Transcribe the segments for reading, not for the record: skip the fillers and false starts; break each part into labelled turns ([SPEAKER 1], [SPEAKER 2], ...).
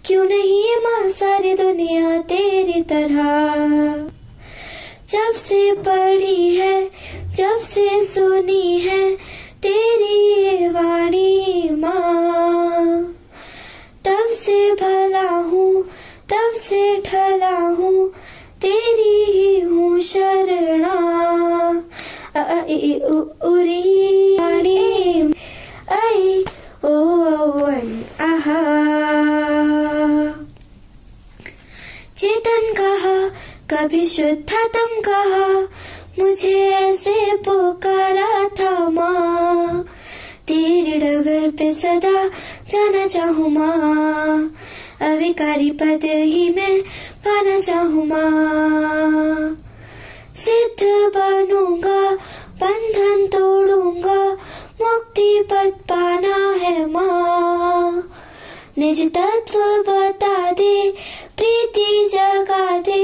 [SPEAKER 1] क्यों नहीं माँ सारी दुनिया तेरी तरह। जब से पढ़ी है, जब से सुनी है तेरी ये वाणी माँ, तब से भला हूँ, तब से ढला हूँ, तेरी ही हूँ शरणा। उरी वाणी आई ओ आहा। चेतन कहा कभी शुद्धतम कहा, मुझे ऐसे पुकारा था माँ। तेरे डगर पे सदा जाना चाहूँ माँ, अविकारी पद ही मैं पाना चाहूँ माँ। सिद्ध बनूंगा, बंधन तोड़ूंगा, मुक्ति पद पाना है माँ। निज तत्व बता दे, प्रीति जगा दे,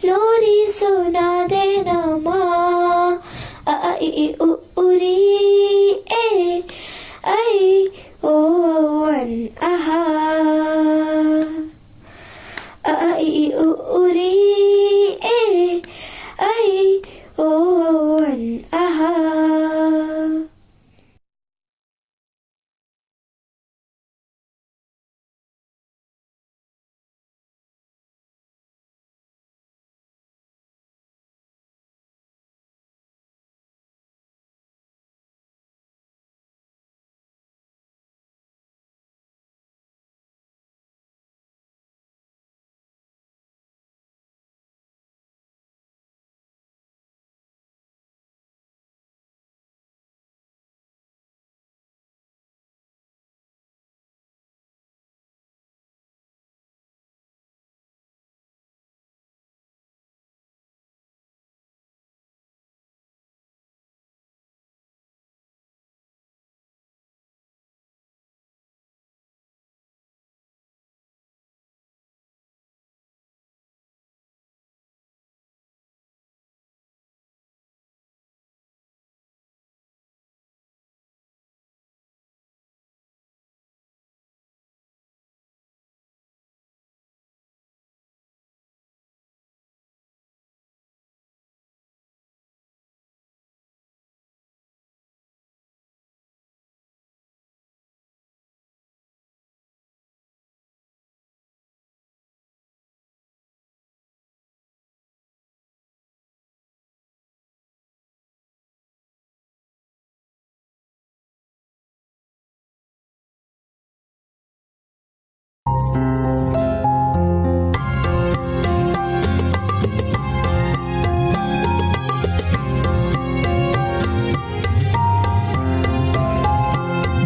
[SPEAKER 1] लोरी सुना देना माँ। आई उरी ए आई ओ आहा। आई उरी ए आई ओ आहा।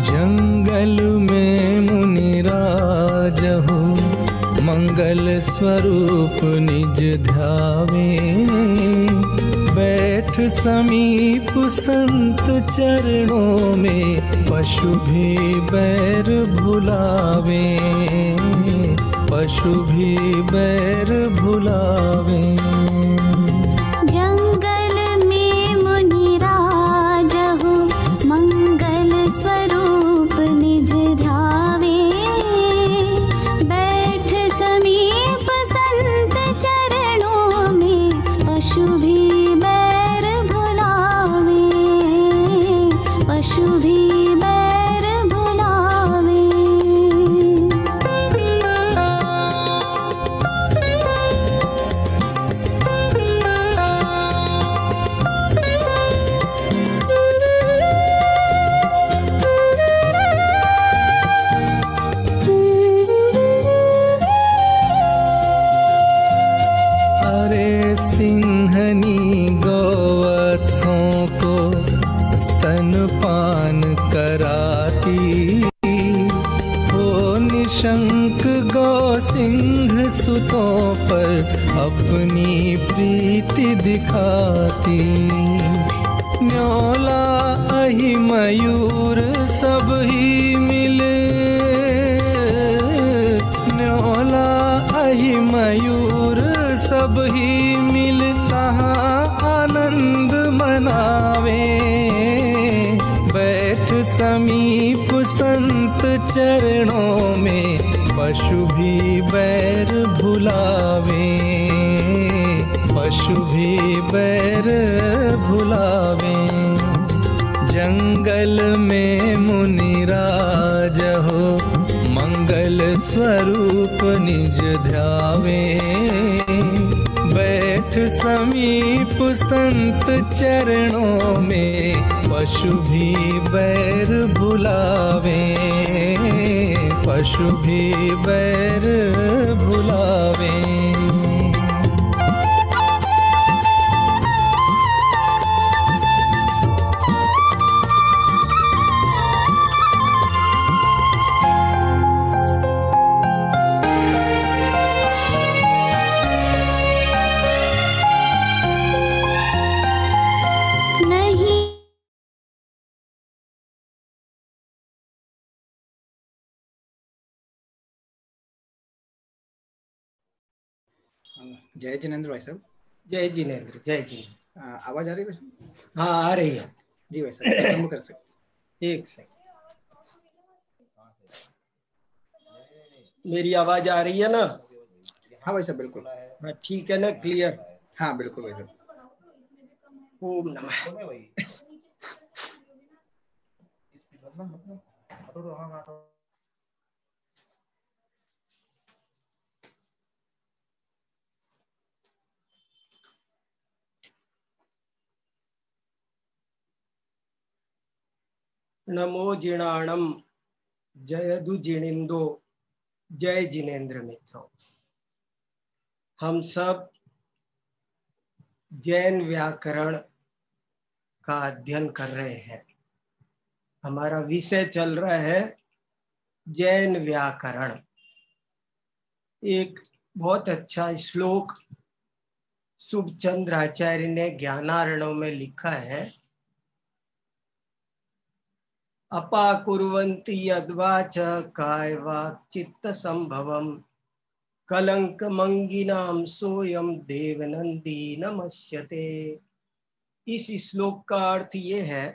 [SPEAKER 2] जंगल में मुनिराज हो, मंगल स्वरूप निज ध्यावे। बैठ समीप संत चरणों में, पशु भी बैर भुलावे, पशु भी बैर भुलावे।
[SPEAKER 3] जंगल में मुनिराज हो, मंगल स्वरूप निज ध्यावे। बैठ समीप संत चरणों में, पशु भी बैर भुलावे, पशु भी बैर भुलावे।
[SPEAKER 2] सिंहनी गौवत्सों को स्तनपान कराती हो, निशंक गौ सिंह सुतों पर अपनी प्रीति दिखाती। न्योला अहि मयूर सब ही मिले, न्योला अहि मयूर सब ही मिल कहाँ आनंद मनावे। बैठ समीप संत चरणों में, पशु भी बैर भुलावे, पशु भी बैर भुलावे। जंगल में मुनिराज हो, मंगल स्वरूप निज ध्यावे। बैठ समीप संत चरणों में, पशु भी बैर भुलावे, पशु भी बैर भुलावे।
[SPEAKER 4] जय जिनेंद्र भाई साहब।
[SPEAKER 5] जय जिनेंद्र, जय जिनेंद्र।
[SPEAKER 4] आवाज आ रही है भाई साहब?
[SPEAKER 5] हाँ आ रही है
[SPEAKER 4] जी भाई साहब, आरंभ कर सकते।
[SPEAKER 5] एक सेकंड, मेरी आवाज आ रही है ना?
[SPEAKER 4] हाँ भाई साहब बिल्कुल।
[SPEAKER 5] हाँ ठीक है ना, क्लियर?
[SPEAKER 4] हाँ बिल्कुल भाई साहब।
[SPEAKER 5] ओम नमः। नमो जिणाणम जयदु जिणिंदो। जय जिनेंद्र मित्रों। हम सब जैन व्याकरण का अध्ययन कर रहे हैं। हमारा विषय चल रहा है जैन व्याकरण। एक बहुत अच्छा श्लोक शुभचंद्र आचार्य ने ज्ञानार्णव में लिखा है, अपाकुर्वन्ति यद्वाच काय वाक् चित्त संभवम कलंक मंगिनाम सोयम देवनंदी नमस्यते। इस श्लोक का अर्थ ये है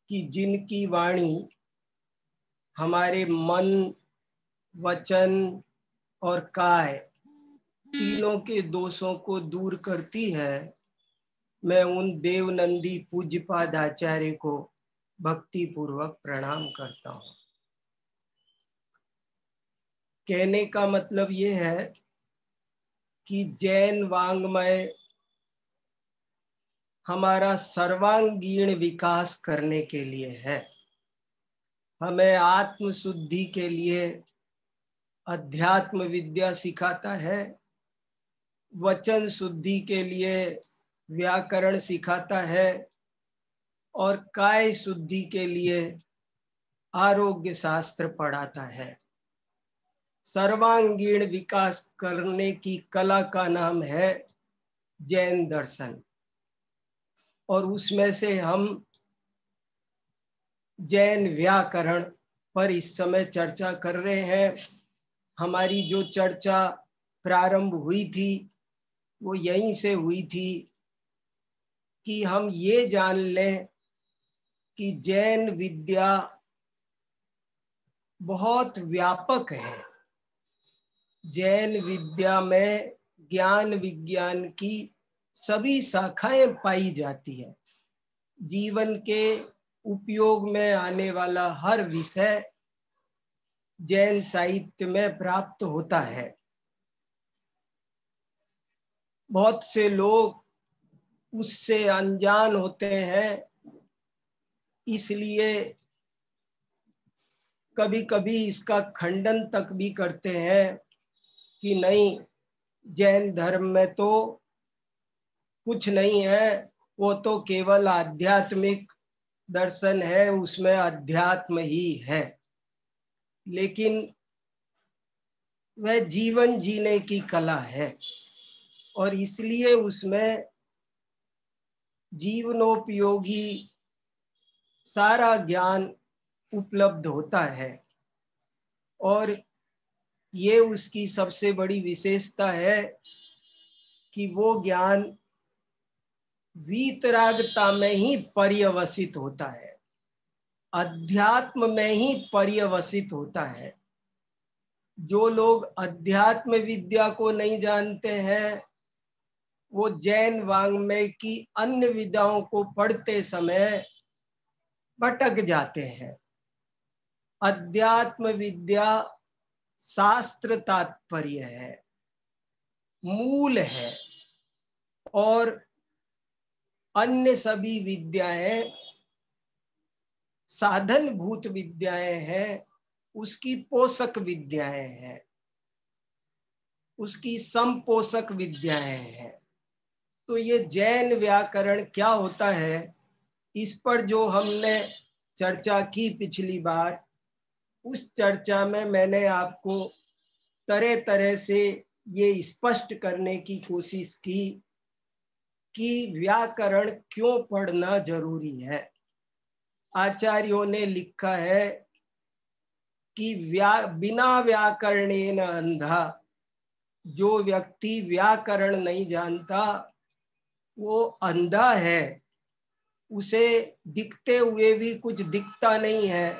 [SPEAKER 5] कि जिनकी वाणी हमारे मन, वचन और काय तीनों के दोषों को दूर करती है, मैं उन देवनंदी पूज्यपाद आचार्य को भक्ति पूर्वक प्रणाम करता हूँ। कहने का मतलब ये है कि जैन वांग्मय हमारा सर्वांगीण विकास करने के लिए है। हमें आत्म शुद्धि के लिए अध्यात्म विद्या सिखाता है, वचन शुद्धि के लिए व्याकरण सिखाता है और काय शुद्धि के लिए आरोग्य शास्त्र पढ़ाता है। सर्वांगीण विकास करने की कला का नाम है जैन दर्शन, और उसमें से हम जैन व्याकरण पर इस समय चर्चा कर रहे हैं। हमारी जो चर्चा प्रारंभ हुई थी वो यहीं से हुई थी कि हम ये जान लें कि जैन विद्या बहुत व्यापक है। जैन विद्या में ज्ञान विज्ञान की सभी शाखाएं पाई जाती है। जीवन के उपयोग में आने वाला हर विषय जैन साहित्य में प्राप्त होता है। बहुत से लोग उससे अनजान होते हैं, इसलिए कभी कभी इसका खंडन तक भी करते हैं कि नहीं, जैन धर्म में तो कुछ नहीं है, वो तो केवल आध्यात्मिक दर्शन है, उसमें अध्यात्म ही है। लेकिन वह जीवन जीने की कला है और इसलिए उसमें जीवनोपयोगी सारा ज्ञान उपलब्ध होता है। और ये उसकी सबसे बड़ी विशेषता है कि वो ज्ञान वीतरागता में ही पर्यवसित होता है, अध्यात्म में ही पर्यवसित होता है। जो लोग अध्यात्म विद्या को नहीं जानते हैं वो जैन वाङ्मय की अन्य विधाओं को पढ़ते समय भटक जाते हैं। अध्यात्म विद्या शास्त्र तात्पर्य है, मूल है, और अन्य सभी विद्याएं साधनभूत विद्याएं हैं, उसकी पोषक विद्याएं हैं, उसकी समपोषक विद्याएं हैं। तो ये जैन व्याकरण क्या होता है, इस पर जो हमने चर्चा की पिछली बार, उस चर्चा में मैंने आपको तरह तरह से ये स्पष्ट करने की कोशिश की कि व्याकरण क्यों पढ़ना जरूरी है। आचार्यों ने लिखा है कि बिना व्याकरणेन अंधा, जो व्यक्ति व्याकरण नहीं जानता वो अंधा है, उसे दिखते हुए भी कुछ दिखता नहीं है,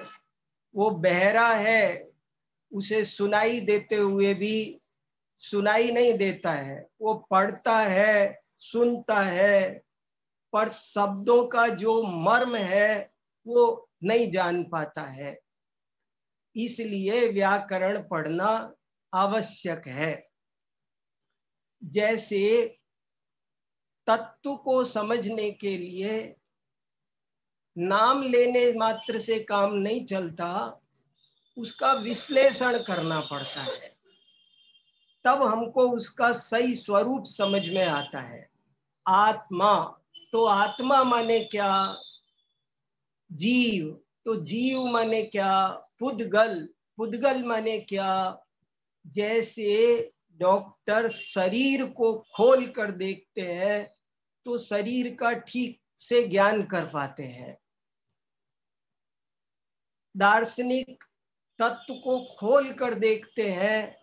[SPEAKER 5] वो बहरा है, उसे सुनाई देते हुए भी सुनाई नहीं देता है, वो पढ़ता है, सुनता है, पर शब्दों का जो मर्म है वो नहीं जान पाता है। इसलिए व्याकरण पढ़ना आवश्यक है। जैसे तत्व को समझने के लिए नाम लेने मात्र से काम नहीं चलता, उसका विश्लेषण करना पड़ता है, तब हमको उसका सही स्वरूप समझ में आता है। आत्मा, तो आत्मा माने क्या? जीव, तो जीव माने क्या? पुद्गल, पुद्गल माने क्या? जैसे डॉक्टर शरीर को खोल कर देखते हैं तो शरीर का ठीक से ज्ञान कर पाते हैं। दार्शनिक तत्व को खोल कर देखते हैं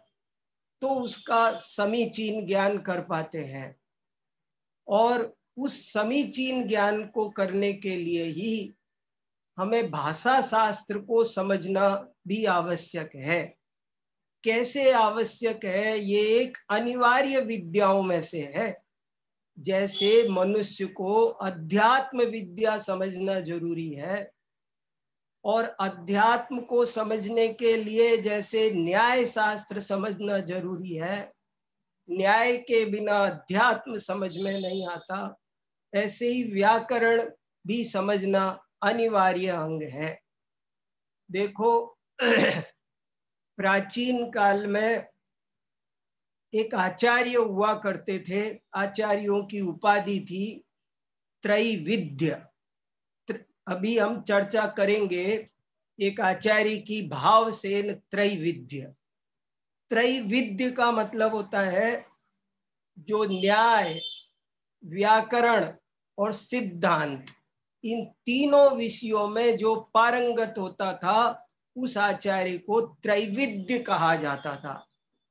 [SPEAKER 5] तो उसका समीचीन ज्ञान कर पाते हैं, और उस समीचीन ज्ञान को करने के लिए ही हमें भाषा शास्त्र को समझना भी आवश्यक है। कैसे आवश्यक है? ये एक अनिवार्य विद्याओं में से है। जैसे मनुष्य को अध्यात्म विद्या समझना जरूरी है, और अध्यात्म को समझने के लिए जैसे न्याय शास्त्र समझना जरूरी है, न्याय के बिना अध्यात्म समझ में नहीं आता, ऐसे ही व्याकरण भी समझना अनिवार्य अंग है। देखो प्राचीन काल में एक आचार्य हुआ करते थे, आचार्यों की उपाधि थी त्रैविध्य। अभी हम चर्चा करेंगे एक आचार्य की, भावसेन त्रैविध्य। त्रैविध्य का मतलब होता है जो न्याय, व्याकरण और सिद्धांत, इन तीनों विषयों में जो पारंगत होता था उस आचार्य को त्रैविध्य कहा जाता था।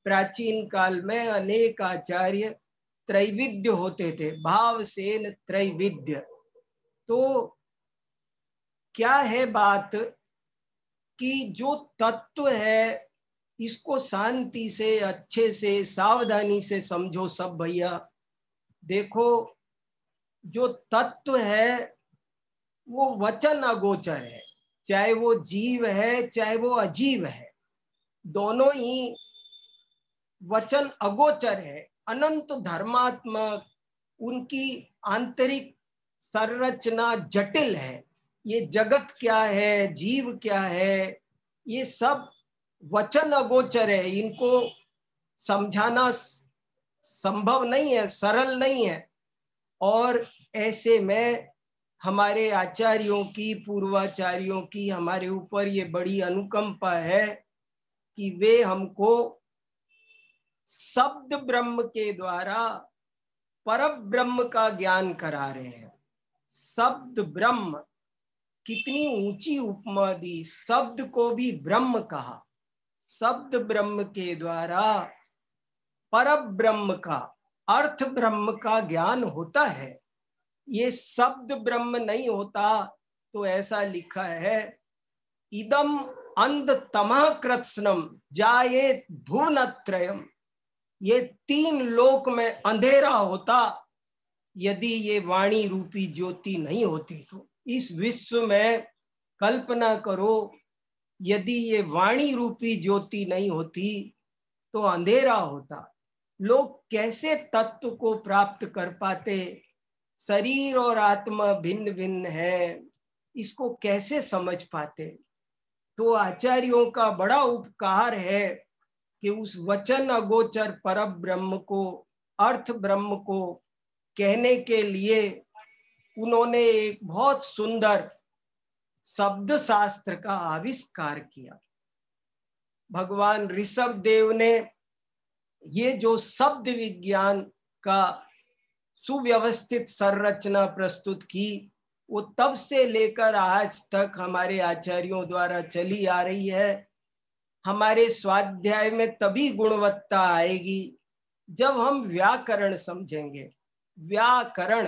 [SPEAKER 5] प्राचीन काल में अनेक आचार्य त्रैविध्य होते थे, भावसेन त्रैविध्य। तो क्या है बात कि जो तत्व है इसको शांति से, अच्छे से, सावधानी से समझो सब भैया। देखो जो तत्व है वो वचन अगोचर है, चाहे वो जीव है चाहे वो अजीव है, दोनों ही वचन अगोचर है, अनंत धर्मात्मक, उनकी आंतरिक संरचना जटिल है। ये जगत क्या है, जीव क्या है, ये सब वचन अगोचर है, इनको समझाना संभव नहीं है, सरल नहीं है। और ऐसे में हमारे आचार्यों की, पूर्वाचार्यों की हमारे ऊपर ये बड़ी अनुकंपा है कि वे हमको शब्द ब्रह्म के द्वारा पर ब्रह्म का ज्ञान करा रहे हैं। शब्द ब्रह्म, कितनी ऊंची उपमा दी, शब्द को भी ब्रह्म कहा। शब्द ब्रह्म के द्वारा पर ब्रह्म का, अर्थ ब्रह्म का ज्ञान होता है। ये शब्द ब्रह्म नहीं होता तो ऐसा लिखा है, इदम अंध तमः कृत्स्नम जायेत भुवनत्रयम, ये 3 लोक में अंधेरा होता यदि ये वाणी रूपी ज्योति नहीं होती तो। इस विश्व में कल्पना करो, यदि ये वाणी रूपी ज्योति नहीं होती तो अंधेरा होता। लोग कैसे तत्व को प्राप्त कर पाते? शरीर और आत्मा भिन्न भिन्न है, इसको कैसे समझ पाते? तो आचार्यों का बड़ा उपकार है कि उस वचन अगोचर पर ब्रह्म को, अर्थ ब्रह्म को कहने के लिए उन्होंने एक बहुत सुंदर शब्द शास्त्र का आविष्कार किया। भगवान ऋषभ देव ने ये जो शब्द विज्ञान का सुव्यवस्थित संरचना प्रस्तुत की, वो तब से लेकर आज तक हमारे आचार्यों द्वारा चली आ रही है। हमारे स्वाध्याय में तभी गुणवत्ता आएगी जब हम व्याकरण समझेंगे। व्याकरण,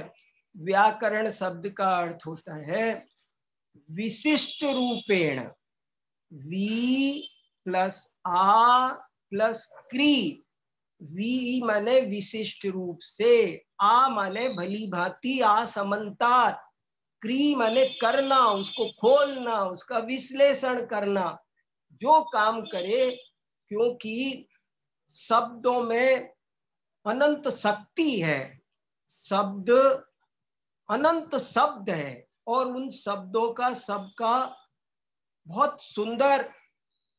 [SPEAKER 5] व्याकरण शब्द का अर्थ होता है विशिष्ट रूपेण, वी प्लस आ प्लस क्री। वी माने विशिष्ट रूप से, आ माने भली भांति, आ समन्ता, क्री माने करना, उसको खोलना, उसका विश्लेषण करना, जो काम करे, क्योंकि शब्दों में अनंत शक्ति है। शब्द अनंत शब्द है और उन शब्दों का सबका बहुत सुंदर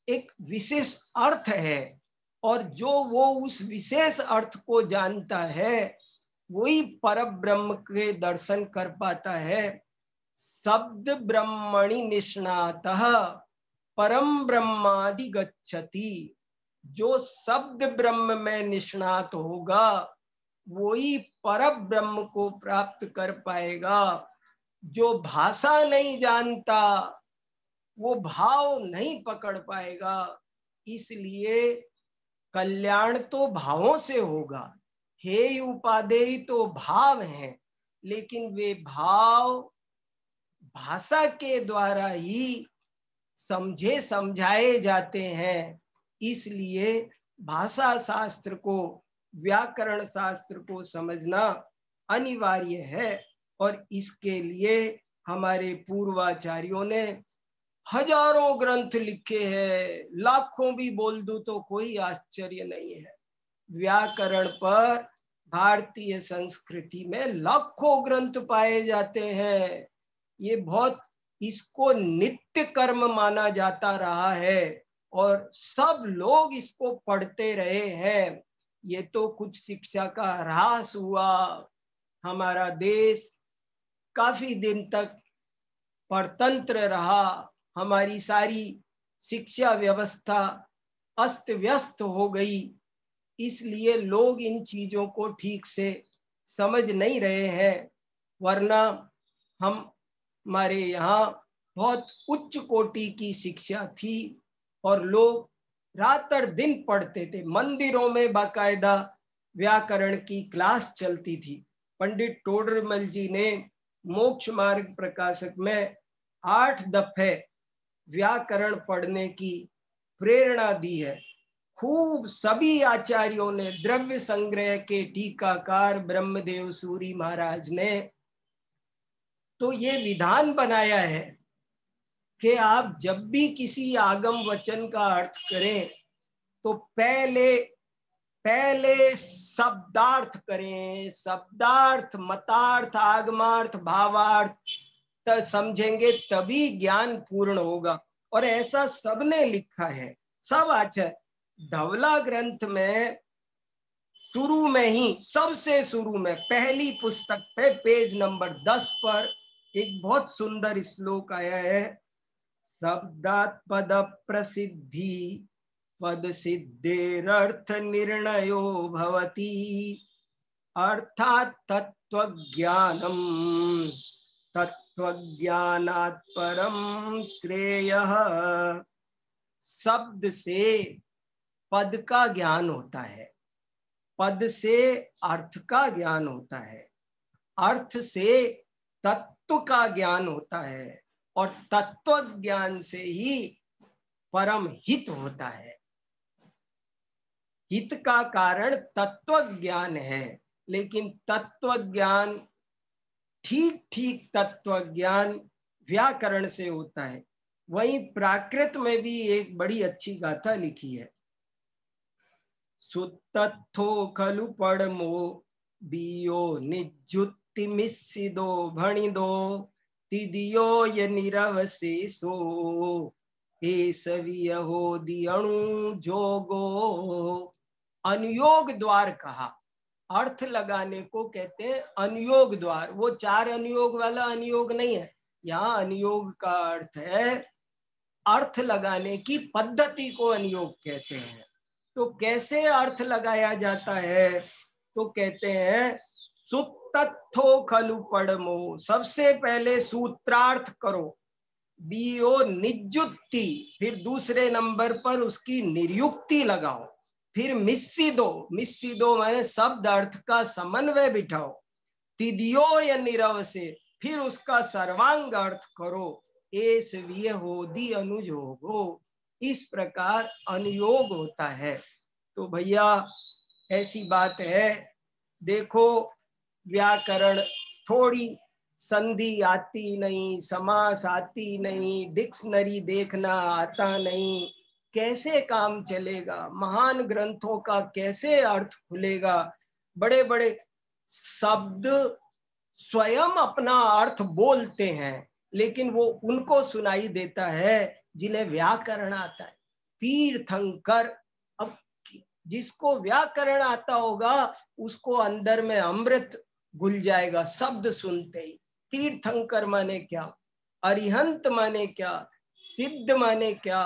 [SPEAKER 5] एक विशेष अर्थ है, और जो वो उस विशेष अर्थ को जानता है वही परब्रह्म के दर्शन कर पाता है। शब्द ब्रह्मणि निष्णातः परम ब्रह्मादि गच्छति। जो शब्द ब्रह्म में निष्णात होगा वही परब्रह्म को प्राप्त कर पाएगा। जो भाषा नहीं जानता वो भाव नहीं पकड़ पाएगा। इसलिए कल्याण तो भावों से होगा। हे उपादेय तो भाव हैं, लेकिन वे भाव भाषा के द्वारा ही समझे समझाए जाते हैं। इसलिए भाषा शास्त्र को, व्याकरण शास्त्र को समझना अनिवार्य है। और इसके लिए हमारे पूर्वाचार्यों ने हजारों ग्रंथ लिखे हैं, लाखों भी बोल दूं तो कोई आश्चर्य नहीं है। व्याकरण पर भारतीय संस्कृति में लाखों ग्रंथ पाए जाते हैं। ये बहुत, इसको नित्य कर्म माना जाता रहा है और सब लोग इसको पढ़ते रहे हैं। ये तो कुछ शिक्षा का ह्रास हुआ। हमारा देश काफी दिन तक परतंत्र रहा, हमारी सारी शिक्षा व्यवस्था अस्त व्यस्त हो गई, इसलिए लोग इन चीजों को ठीक से समझ नहीं रहे हैं। वरना हमारे यहाँ बहुत उच्च कोटि की शिक्षा थी और लोग रात और दिन पढ़ते थे। मंदिरों में बाकायदा व्याकरण की क्लास चलती थी। पंडित टोडरमल जी ने मोक्ष मार्ग प्रकाशक में 8 दफे व्याकरण पढ़ने की प्रेरणा दी है। खूब सभी आचार्यों ने, द्रव्य संग्रह के टीकाकार ब्रह्मदेव सूरी महाराज ने तो ये विधान बनाया है कि आप जब भी किसी आगम वचन का अर्थ करें तो पहले शब्दार्थ करें। शब्दार्थ, मतार्थ, आगमार्थ, भावार्थ समझेंगे तभी ज्ञान पूर्ण होगा। और ऐसा सबने लिखा है, सब आचार्य। धवला ग्रंथ में शुरू में ही, सबसे शुरू में पहली पुस्तक पे पेज नंबर 10 पर एक बहुत सुंदर श्लोक आया है। शब्दात् पद प्रसिद्धि पद सिद्धेरर्थ निर्णयो भवति अर्थात तत्वज्ञानम तत्वज्ञानात् परम श्रेयः। शब्द से पद का ज्ञान होता है, पद से अर्थ का ज्ञान होता है, अर्थ से तत्व का ज्ञान होता है, और तत्व ज्ञान से ही परम हित होता है। हित का कारण तत्व ज्ञान है, लेकिन तत्व ज्ञान, ठीक ठीक तत्व ज्ञान व्याकरण से होता है। वहीं प्राकृत में भी एक बड़ी अच्छी गाथा लिखी है। सुतत्थो खलु पड़मो बियो निजुत्ति मिस्सिदो भणिदो तिदियो ये निरवशेषो हे सविय हो दियणु जोगो। अनुयोग द्वार कहा, अर्थ लगाने को कहते हैं अनुयोग द्वार। वो चार अनुयोग वाला अनुयोग नहीं है, यहाँ अनुयोग का अर्थ है अर्थ लगाने की पद्धति को अनुयोग कहते हैं। तो कैसे अर्थ लगाया जाता है? तो कहते हैं सुतत्थो खलु पड़मो, सबसे पहले सूत्रार्थ करो, बियो निजुक्ति, फिर दूसरे नंबर पर उसकी निर्युक्ति लगाओ, फिर मिस्सिदो माने शब्द अर्थ का समन्वय बिठाओ, तिदियो या निरव से फिर उसका सर्वांग अर्थ करो, एस विय होदी अनुयोगो। इस प्रकार अनुयोग होता है। तो भैया ऐसी बात है, देखो व्याकरण थोड़ी संधि आती नहीं, समास आती नहीं, डिक्शनरी देखना आता नहीं, कैसे काम चलेगा? महान ग्रंथों का कैसे अर्थ खुलेगा? बड़े बड़े शब्द स्वयं अपना अर्थ बोलते हैं, लेकिन वो उनको सुनाई देता है जिन्हें व्याकरण आता है। तीर्थंकर, अब जिसको व्याकरण आता होगा उसको अंदर में अमृत घुल जाएगा शब्द सुनते ही। तीर्थंकर माने क्या, अरिहंत माने क्या, सिद्ध माने क्या,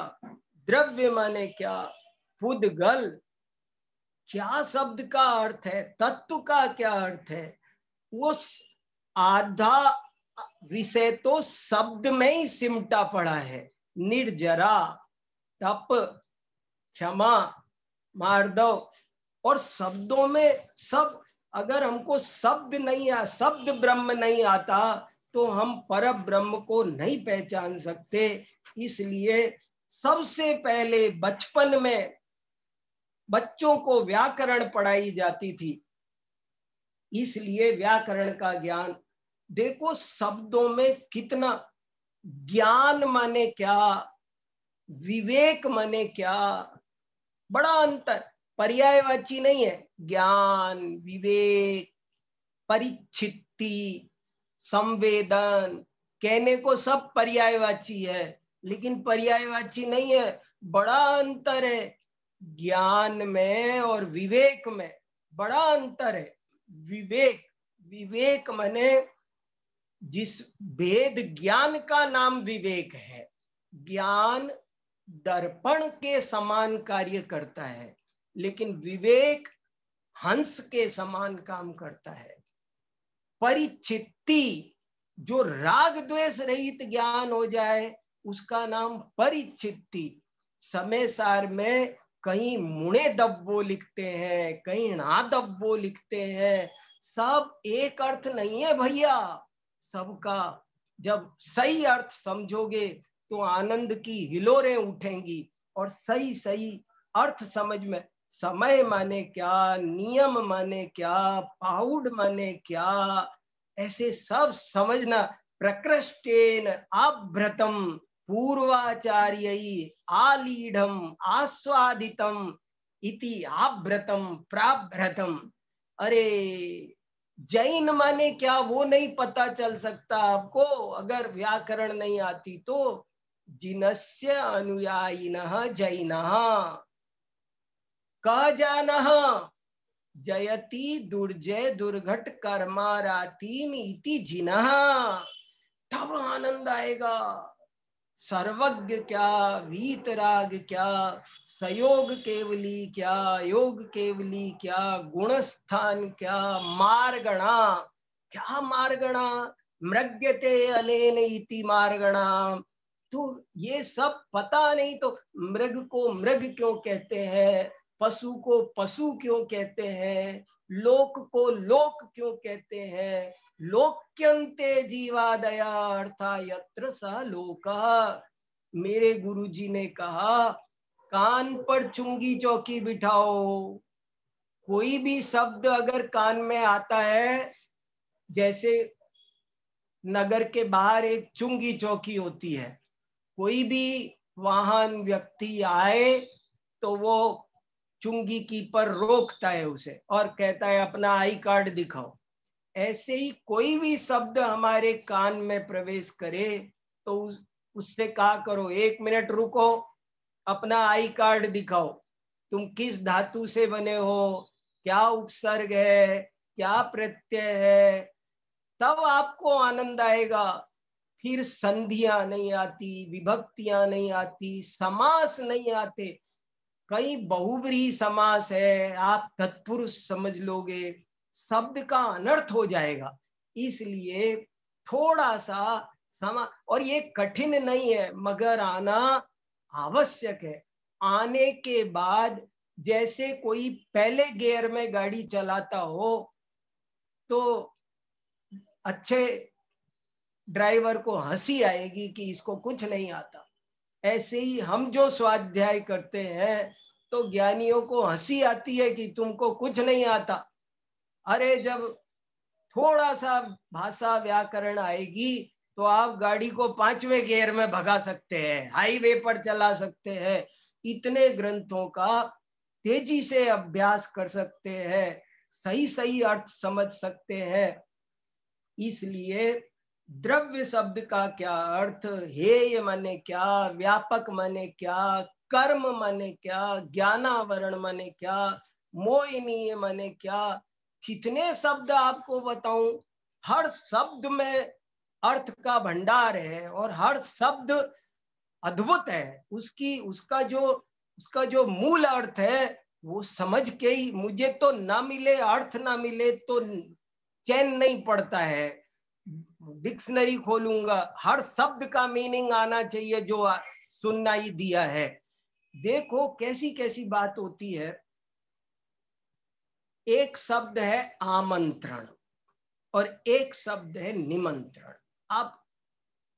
[SPEAKER 5] द्रव्य माने क्या, पुद्गल, क्या शब्द का अर्थ है, तत्व का क्या अर्थ है? वो आधा विषय तो शब्द में ही सिमटा पड़ा है। निर्जरा, तप, क्षमा, मार्दव, और शब्दों में सब। अगर हमको शब्द नहीं आ, शब्द ब्रह्म नहीं आता तो हम पर ब्रह्म को नहीं पहचान सकते। इसलिए सबसे पहले बचपन में बच्चों को व्याकरण पढ़ाई जाती थी, इसलिए व्याकरण का ज्ञान। देखो शब्दों में कितना ज्ञान माने क्या, विवेक माने क्या, बड़ा अंतर। पर्यायवाची नहीं है, ज्ञान, विवेक, परिचित्ति, संवेदन, कहने को सब पर्यायवाची है, लेकिन पर्यायवाची नहीं है। बड़ा अंतर है ज्ञान में और विवेक में, बड़ा अंतर है। विवेक माने जिस भेद ज्ञान का नाम विवेक है। ज्ञान दर्पण के समान कार्य करता है, लेकिन विवेक हंस के समान काम करता है। परिचित्ति, जो राग द्वेष रहित ज्ञान हो जाए उसका नाम परिचित्ति। समय सार में कहीं मुणे दब्बो लिखते हैं, कहीं ना दब्बो लिखते हैं, सब एक अर्थ नहीं है भैया सबका। जब सही अर्थ समझोगे तो आनंद की हिलोरें उठेंगी, और सही सही अर्थ समझ में, समय माने क्या, नियम माने क्या, पाउड माने क्या, ऐसे सब समझना। प्रकृष्टेन आभ्रतम पूर्वाचार्य आलीढ़म आस्वादितम इति आभ्रतम प्राभ्रतम। अरे जैन माने क्या वो नहीं पता चल सकता आपको अगर व्याकरण नहीं आती तो। जिनस्य अनुयायिनः जैनः क जानः जयति दुर्जय दुर्घट कर्मारातीन इति जिनः। तब आनंद आएगा। सर्वज्ञ क्या, वीतराग क्या, सयोग केवली क्या, योग केवली क्या, गुणस्थान क्या, मार्गणा क्या, मार्गणा मृग्यते अलेन इति मार्गणा। तो ये सब पता नहीं तो मृग को मृग क्यों कहते हैं, पशु को पशु क्यों कहते हैं, लोक को लोक क्यों कहते हैं, लोक्यन्ते जीवादया अर्था यत्र स लोकः। मेरे गुरुजी ने कहा कान पर चुंगी चौकी बिठाओ। कोई भी शब्द अगर कान में आता है, जैसे नगर के बाहर एक चुंगी चौकी होती है, कोई भी वाहन व्यक्ति आए तो वो चुंगी कीपर रोकता है उसे और कहता है अपना आई कार्ड दिखाओ। ऐसे ही कोई भी शब्द हमारे कान में प्रवेश करे तो उससे कहा करो 1 मिनट रुको, अपना आई कार्ड दिखाओ, तुम किस धातु से बने हो, क्या उपसर्ग है, क्या प्रत्यय है, तब आपको आनंद आएगा। फिर संधियां नहीं आती, विभक्तियां नहीं आती, समास नहीं आते। कई बहुव्रीहि समास है, आप तत्पुरुष समझ लोगे, शब्द का अनर्थ हो जाएगा। इसलिए थोड़ा सा समा, और ये कठिन नहीं है मगर आना आवश्यक है। आने के बाद जैसे कोई पहले गियर में गाड़ी चलाता हो तो अच्छे ड्राइवर को हंसी आएगी कि इसको कुछ नहीं आता। ऐसे ही हम जो स्वाध्याय करते हैं तो ज्ञानियों को हंसी आती है कि तुमको कुछ नहीं आता। अरे जब थोड़ा सा भाषा व्याकरण आएगी तो आप गाड़ी को 5वें गियर में भगा सकते हैं, हाईवे पर चला सकते हैं, इतने ग्रंथों का तेजी से अभ्यास कर सकते हैं, सही सही अर्थ समझ सकते हैं। इसलिए द्रव्य शब्द का क्या अर्थ, हेय माने क्या, व्यापक माने क्या, कर्म माने क्या, ज्ञानावरण माने क्या, मोहिनीय माने क्या, कितने शब्द आपको बताऊं। हर शब्द में अर्थ का भंडार है और हर शब्द अद्भुत है। उसका जो मूल अर्थ है वो समझ के ही, मुझे तो ना मिले अर्थ ना मिले तो चैन नहीं पड़ता है। डिक्शनरी खोलूंगा, हर शब्द का मीनिंग आना चाहिए जो सुनना ही दिया है। देखो कैसी कैसी बात होती है। एक शब्द है आमंत्रण और एक शब्द है निमंत्रण। आप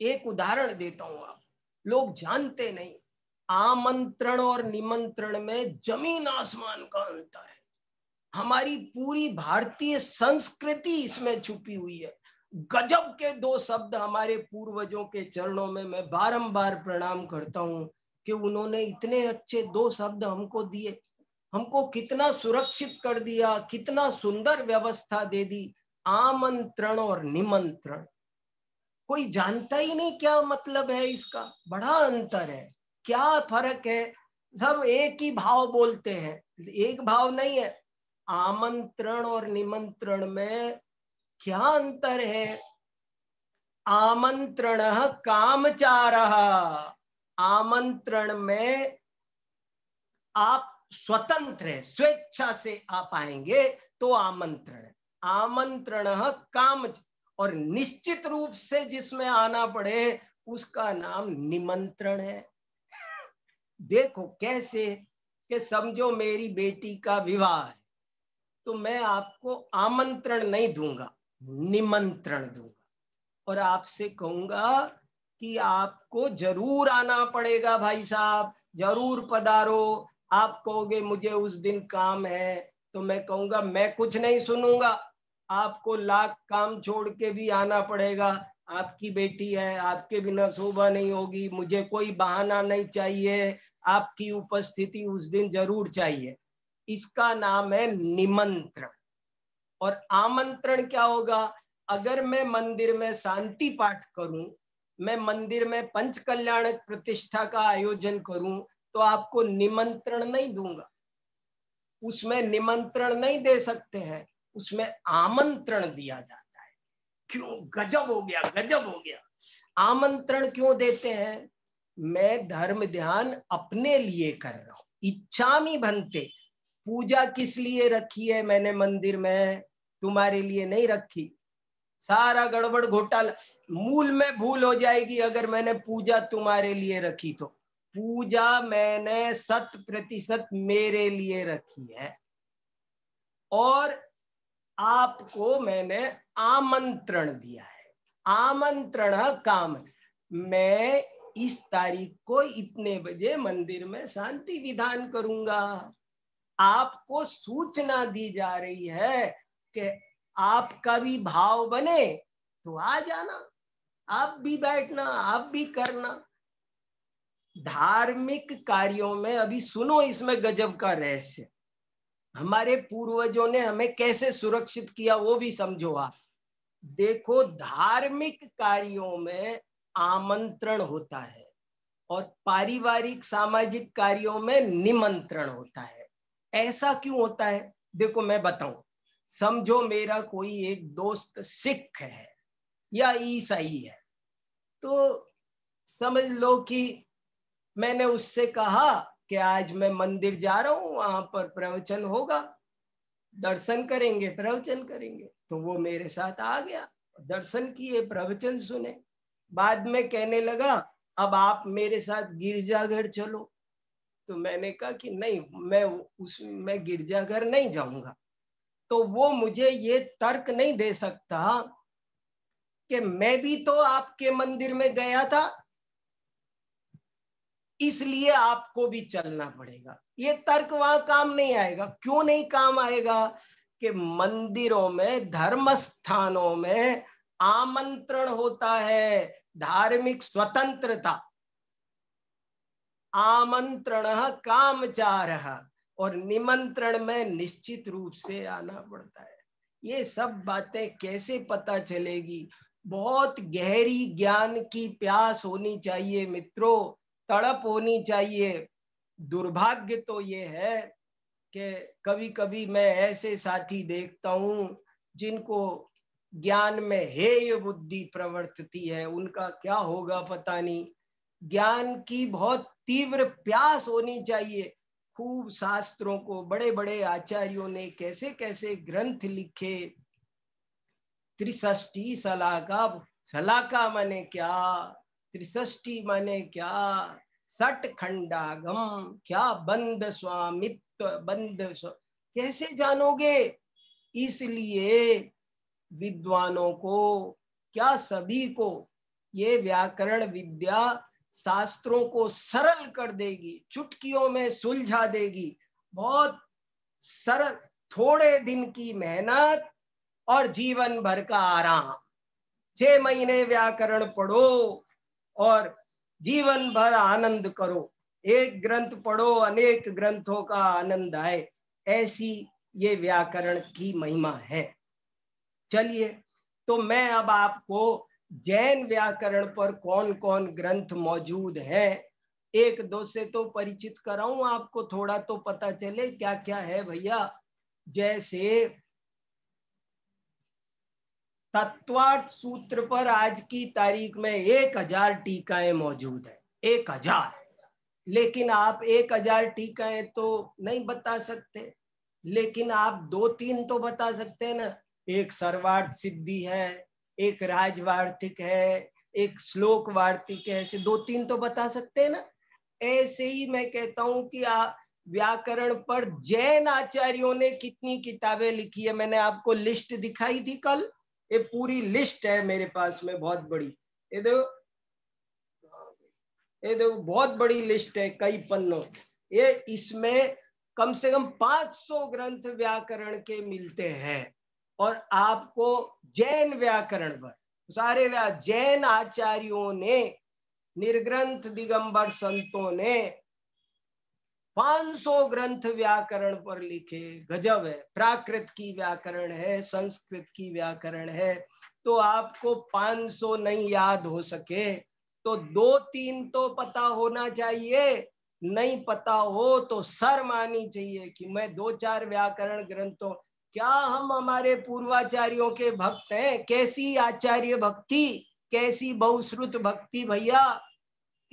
[SPEAKER 5] एक उदाहरण देता हूं, आप लोग जानते नहीं, आमंत्रण और निमंत्रण में जमीन आसमान का अंतर है। हमारी पूरी भारतीय संस्कृति इसमें छुपी हुई है। गजब के 2 शब्द हमारे पूर्वजों के चरणों में मैं बारंबार प्रणाम करता हूं कि उन्होंने इतने अच्छे 2 शब्द हमको दिए, हमको कितना सुरक्षित कर दिया, कितना सुंदर व्यवस्था दे दी। आमंत्रण और निमंत्रण कोई जानता ही नहीं क्या मतलब है इसका, बड़ा अंतर है। क्या फर्क है, सब एक ही भाव बोलते हैं, एक भाव नहीं है। आमंत्रण और निमंत्रण में क्या अंतर है। आमंत्रण कामचारः, आमंत्रण में आप स्वतंत्र है, स्वेच्छा से आप आएंगे तो आमंत्रण है। आमंत्रण काम, और निश्चित रूप से जिसमें आना पड़े उसका नाम निमंत्रण है। देखो कैसे, कि समझो मेरी बेटी का विवाह है तो मैं आपको आमंत्रण नहीं दूंगा, निमंत्रण दूंगा और आपसे कहूंगा कि आपको जरूर आना पड़ेगा भाई साहब, जरूर पधारो। आप कहोगे मुझे उस दिन काम है तो मैं कहूंगा मैं कुछ नहीं सुनूंगा, आपको लाख काम छोड़ के भी आना पड़ेगा। आपकी बेटी है, आपके बिना शोभा नहीं होगी, मुझे कोई बहाना नहीं चाहिए, आपकी उपस्थिति उस दिन जरूर चाहिए। इसका नाम है निमंत्रण। और आमंत्रण क्या होगा, अगर मैं मंदिर में शांति पाठ करूं, मैं मंदिर में पंच कल्याणक प्रतिष्ठा का आयोजन करूं तो आपको निमंत्रण नहीं दूंगा, उसमें निमंत्रण नहीं दे सकते हैं, उसमें आमंत्रण दिया जाता है। क्यों, गजब हो गया, गजब हो गया। आमंत्रण क्यों देते हैं, मैं धर्म ध्यान अपने लिए कर रहा हूं, इच्छामि भन्ते। पूजा किस लिए रखी है मैंने मंदिर में, तुम्हारे लिए नहीं रखी। सारा गड़बड़ घोटाला, मूल में भूल हो जाएगी अगर मैंने पूजा तुम्हारे लिए रखी तो। पूजा मैंने 100% मेरे लिए रखी है और आपको मैंने आमंत्रण दिया है। आमंत्रण काम, मैं इस तारीख को इतने बजे मंदिर में शांति विधान करूंगा। आपको सूचना दी जा रही है कि आपका भी भाव बने तो आ जाना, आप भी बैठना, आप भी करना। धार्मिक कार्यों में अभी सुनो इसमें गजब का रहस्य, हमारे पूर्वजों ने हमें कैसे सुरक्षित किया वो भी समझो आप। देखो, धार्मिक कार्यों में आमंत्रण होता है और पारिवारिक सामाजिक कार्यों में निमंत्रण होता है। ऐसा क्यों होता है? देखो मैं बताऊं। समझो मेरा कोई एक दोस्त सिख है या ईसाई है, तो समझ लो कि मैंने उससे कहा कि आज मैं मंदिर जा रहा हूं, वहां पर प्रवचन होगा, दर्शन करेंगे, प्रवचन करेंगे। तो वो मेरे साथ आ गया, दर्शन किए, प्रवचन सुने। बाद में कहने लगा अब आप मेरे साथ गिरजाघर चलो। तो मैंने कहा कि नहीं, मैं गिरजाघर नहीं जाऊंगा। तो वो मुझे ये तर्क नहीं दे सकता कि मैं भी तो आपके मंदिर में गया था, इसलिए आपको भी चलना पड़ेगा। ये तर्क वहां काम नहीं आएगा। क्यों नहीं काम आएगा? कि मंदिरों में, धर्म स्थानों में आमंत्रण होता है, धार्मिक स्वतंत्रता। आमंत्रण कामचारः, और निमंत्रण में निश्चित रूप से आना पड़ता है। ये सब बातें कैसे पता चलेगी? बहुत गहरी ज्ञान की प्यास होनी चाहिए मित्रों, तड़प होनी चाहिए। दुर्भाग्य तो ये है कि कभी कभी मैं ऐसे साथी देखता हूं जिनको ज्ञान में हेय बुद्धि प्रवर्तती है, उनका क्या होगा पता नहीं। ज्ञान की बहुत तीव्र प्यास होनी चाहिए। खूब शास्त्रों को, बड़े बड़े आचार्यों ने कैसे कैसे ग्रंथ लिखे। त्रिषष्टि सलाका, सलाका माने क्या, त्रिषष्टि माने क्या, सठ खंडागम क्या, बंद स्वामित्व, कैसे जानोगे? इसलिए विद्वानों को, क्या सभी को, ये व्याकरण विद्या शास्त्रों को सरल कर देगी, चुटकियों में सुलझा देगी। बहुत सरल, थोड़े दिन की मेहनत और जीवन भर का आराम। 6 महीने व्याकरण पढ़ो और जीवन भर आनंद करो। एक ग्रंथ पढ़ो, अनेक ग्रंथों का आनंद आए। ऐसी ये व्याकरण की महिमा है। चलिए, तो मैं अब आपको जैन व्याकरण पर कौन कौन ग्रंथ मौजूद हैं, एक दो से तो परिचित कराऊं आपको, थोड़ा तो पता चले क्या क्या है भैया। जैसे तत्वार्थ सूत्र पर आज की तारीख में 1000 टीकाएं मौजूद है, 1000। लेकिन आप 1000 टीकाएं तो नहीं बता सकते, लेकिन आप 2-3 तो बता सकते हैं ना। एक सर्वार्थ सिद्धि है, एक राजवार्थिक है, एक श्लोक वार्तिक है, ऐसे 2-3 तो बता सकते हैं ना। ऐसे ही मैं कहता हूं कि व्याकरण पर जैन आचार्यों ने कितनी किताबें लिखी है। मैंने आपको लिस्ट दिखाई थी कल, ये पूरी लिस्ट है मेरे पास में, बहुत बड़ी। ये देखो बहुत बड़ी लिस्ट है, कई पन्नों। ये इसमें कम से कम 500 ग्रंथ व्याकरण के मिलते हैं। और आपको जैन व्याकरण पर सारे जैन आचार्यों ने, निर्ग्रंथ दिगंबर संतों ने 500 ग्रंथ व्याकरण पर लिखे। गजब है। प्राकृत की व्याकरण है, संस्कृत की व्याकरण है। तो आपको 500 नहीं याद हो सके तो 2-3 तो पता होना चाहिए। नहीं पता हो तो शर्म आनी चाहिए कि मैं 2-4 व्याकरण ग्रंथों, क्या हम हमारे पूर्वाचार्यों के भक्त हैं? कैसी आचार्य भक्ति, कैसी बहुश्रुत भक्ति भैया।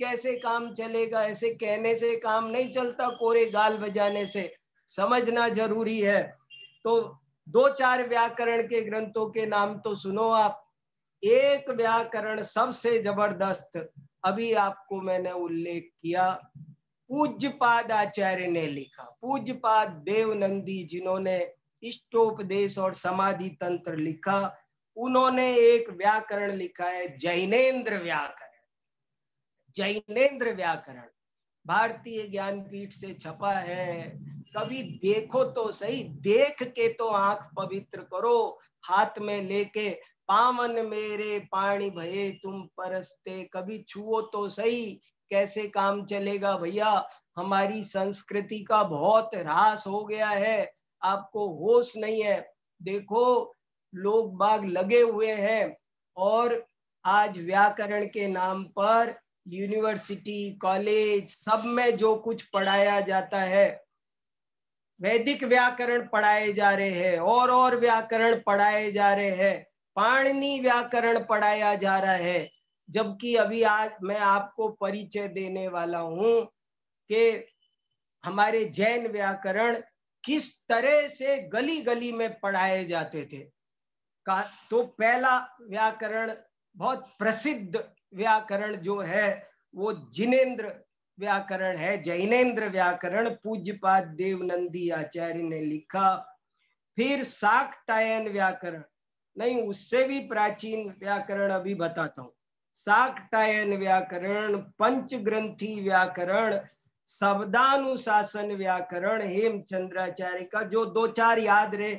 [SPEAKER 5] कैसे काम चलेगा? ऐसे कहने से काम नहीं चलता, कोरे गाल बजाने से। समझना जरूरी है। तो 2-4 व्याकरण के ग्रंथों के नाम तो सुनो आप। एक व्याकरण सबसे जबरदस्त, अभी आपको मैंने उल्लेख किया, पूज्यपाद आचार्य ने लिखा। पूज्यपाद देवनंदी, जिन्होंने इष्टोपदेश और समाधि तंत्र लिखा, उन्होंने एक व्याकरण लिखा है, जैनेन्द्र व्याकरण। जैनेन्द्र व्याकरण भारतीय ज्ञानपीठ से छपा है। कभी देखो तो सही, देख के तो आंख पवित्र करो, हाथ में लेके पावन मेरे पानी भये तुम परसते, कभी छुओ तो सही, कैसे काम चलेगा भैया। हमारी संस्कृति का बहुत ह्रास हो गया है, आपको होश नहीं है। देखो लोग बाग लगे हुए हैं और आज व्याकरण के नाम पर यूनिवर्सिटी कॉलेज सब में जो कुछ पढ़ाया जाता है, वैदिक व्याकरण पढ़ाए जा रहे हैं और व्याकरण पढ़ाए जा रहे हैं, पाणिनि व्याकरण पढ़ाया जा रहा है। जबकि अभी आज मैं आपको परिचय देने वाला हूं कि हमारे जैन व्याकरण किस तरह से गली गली में पढ़ाए जाते थे। तो पहला व्याकरण, बहुत प्रसिद्ध व्याकरण जो है वो जिनेन्द्र व्याकरण है, जैनेन्द्र व्याकरण, पूज्यपाद देवनंदी आचार्य ने लिखा। फिर शाक्टायन व्याकरण, नहीं उससे भी प्राचीन व्याकरण अभी बताता हूं। शाक्टायन व्याकरण, पंचग्रंथी व्याकरण, शब्दानुशासन व्याकरण हेमचंद्राचार्य का, जो दो चार याद रहे।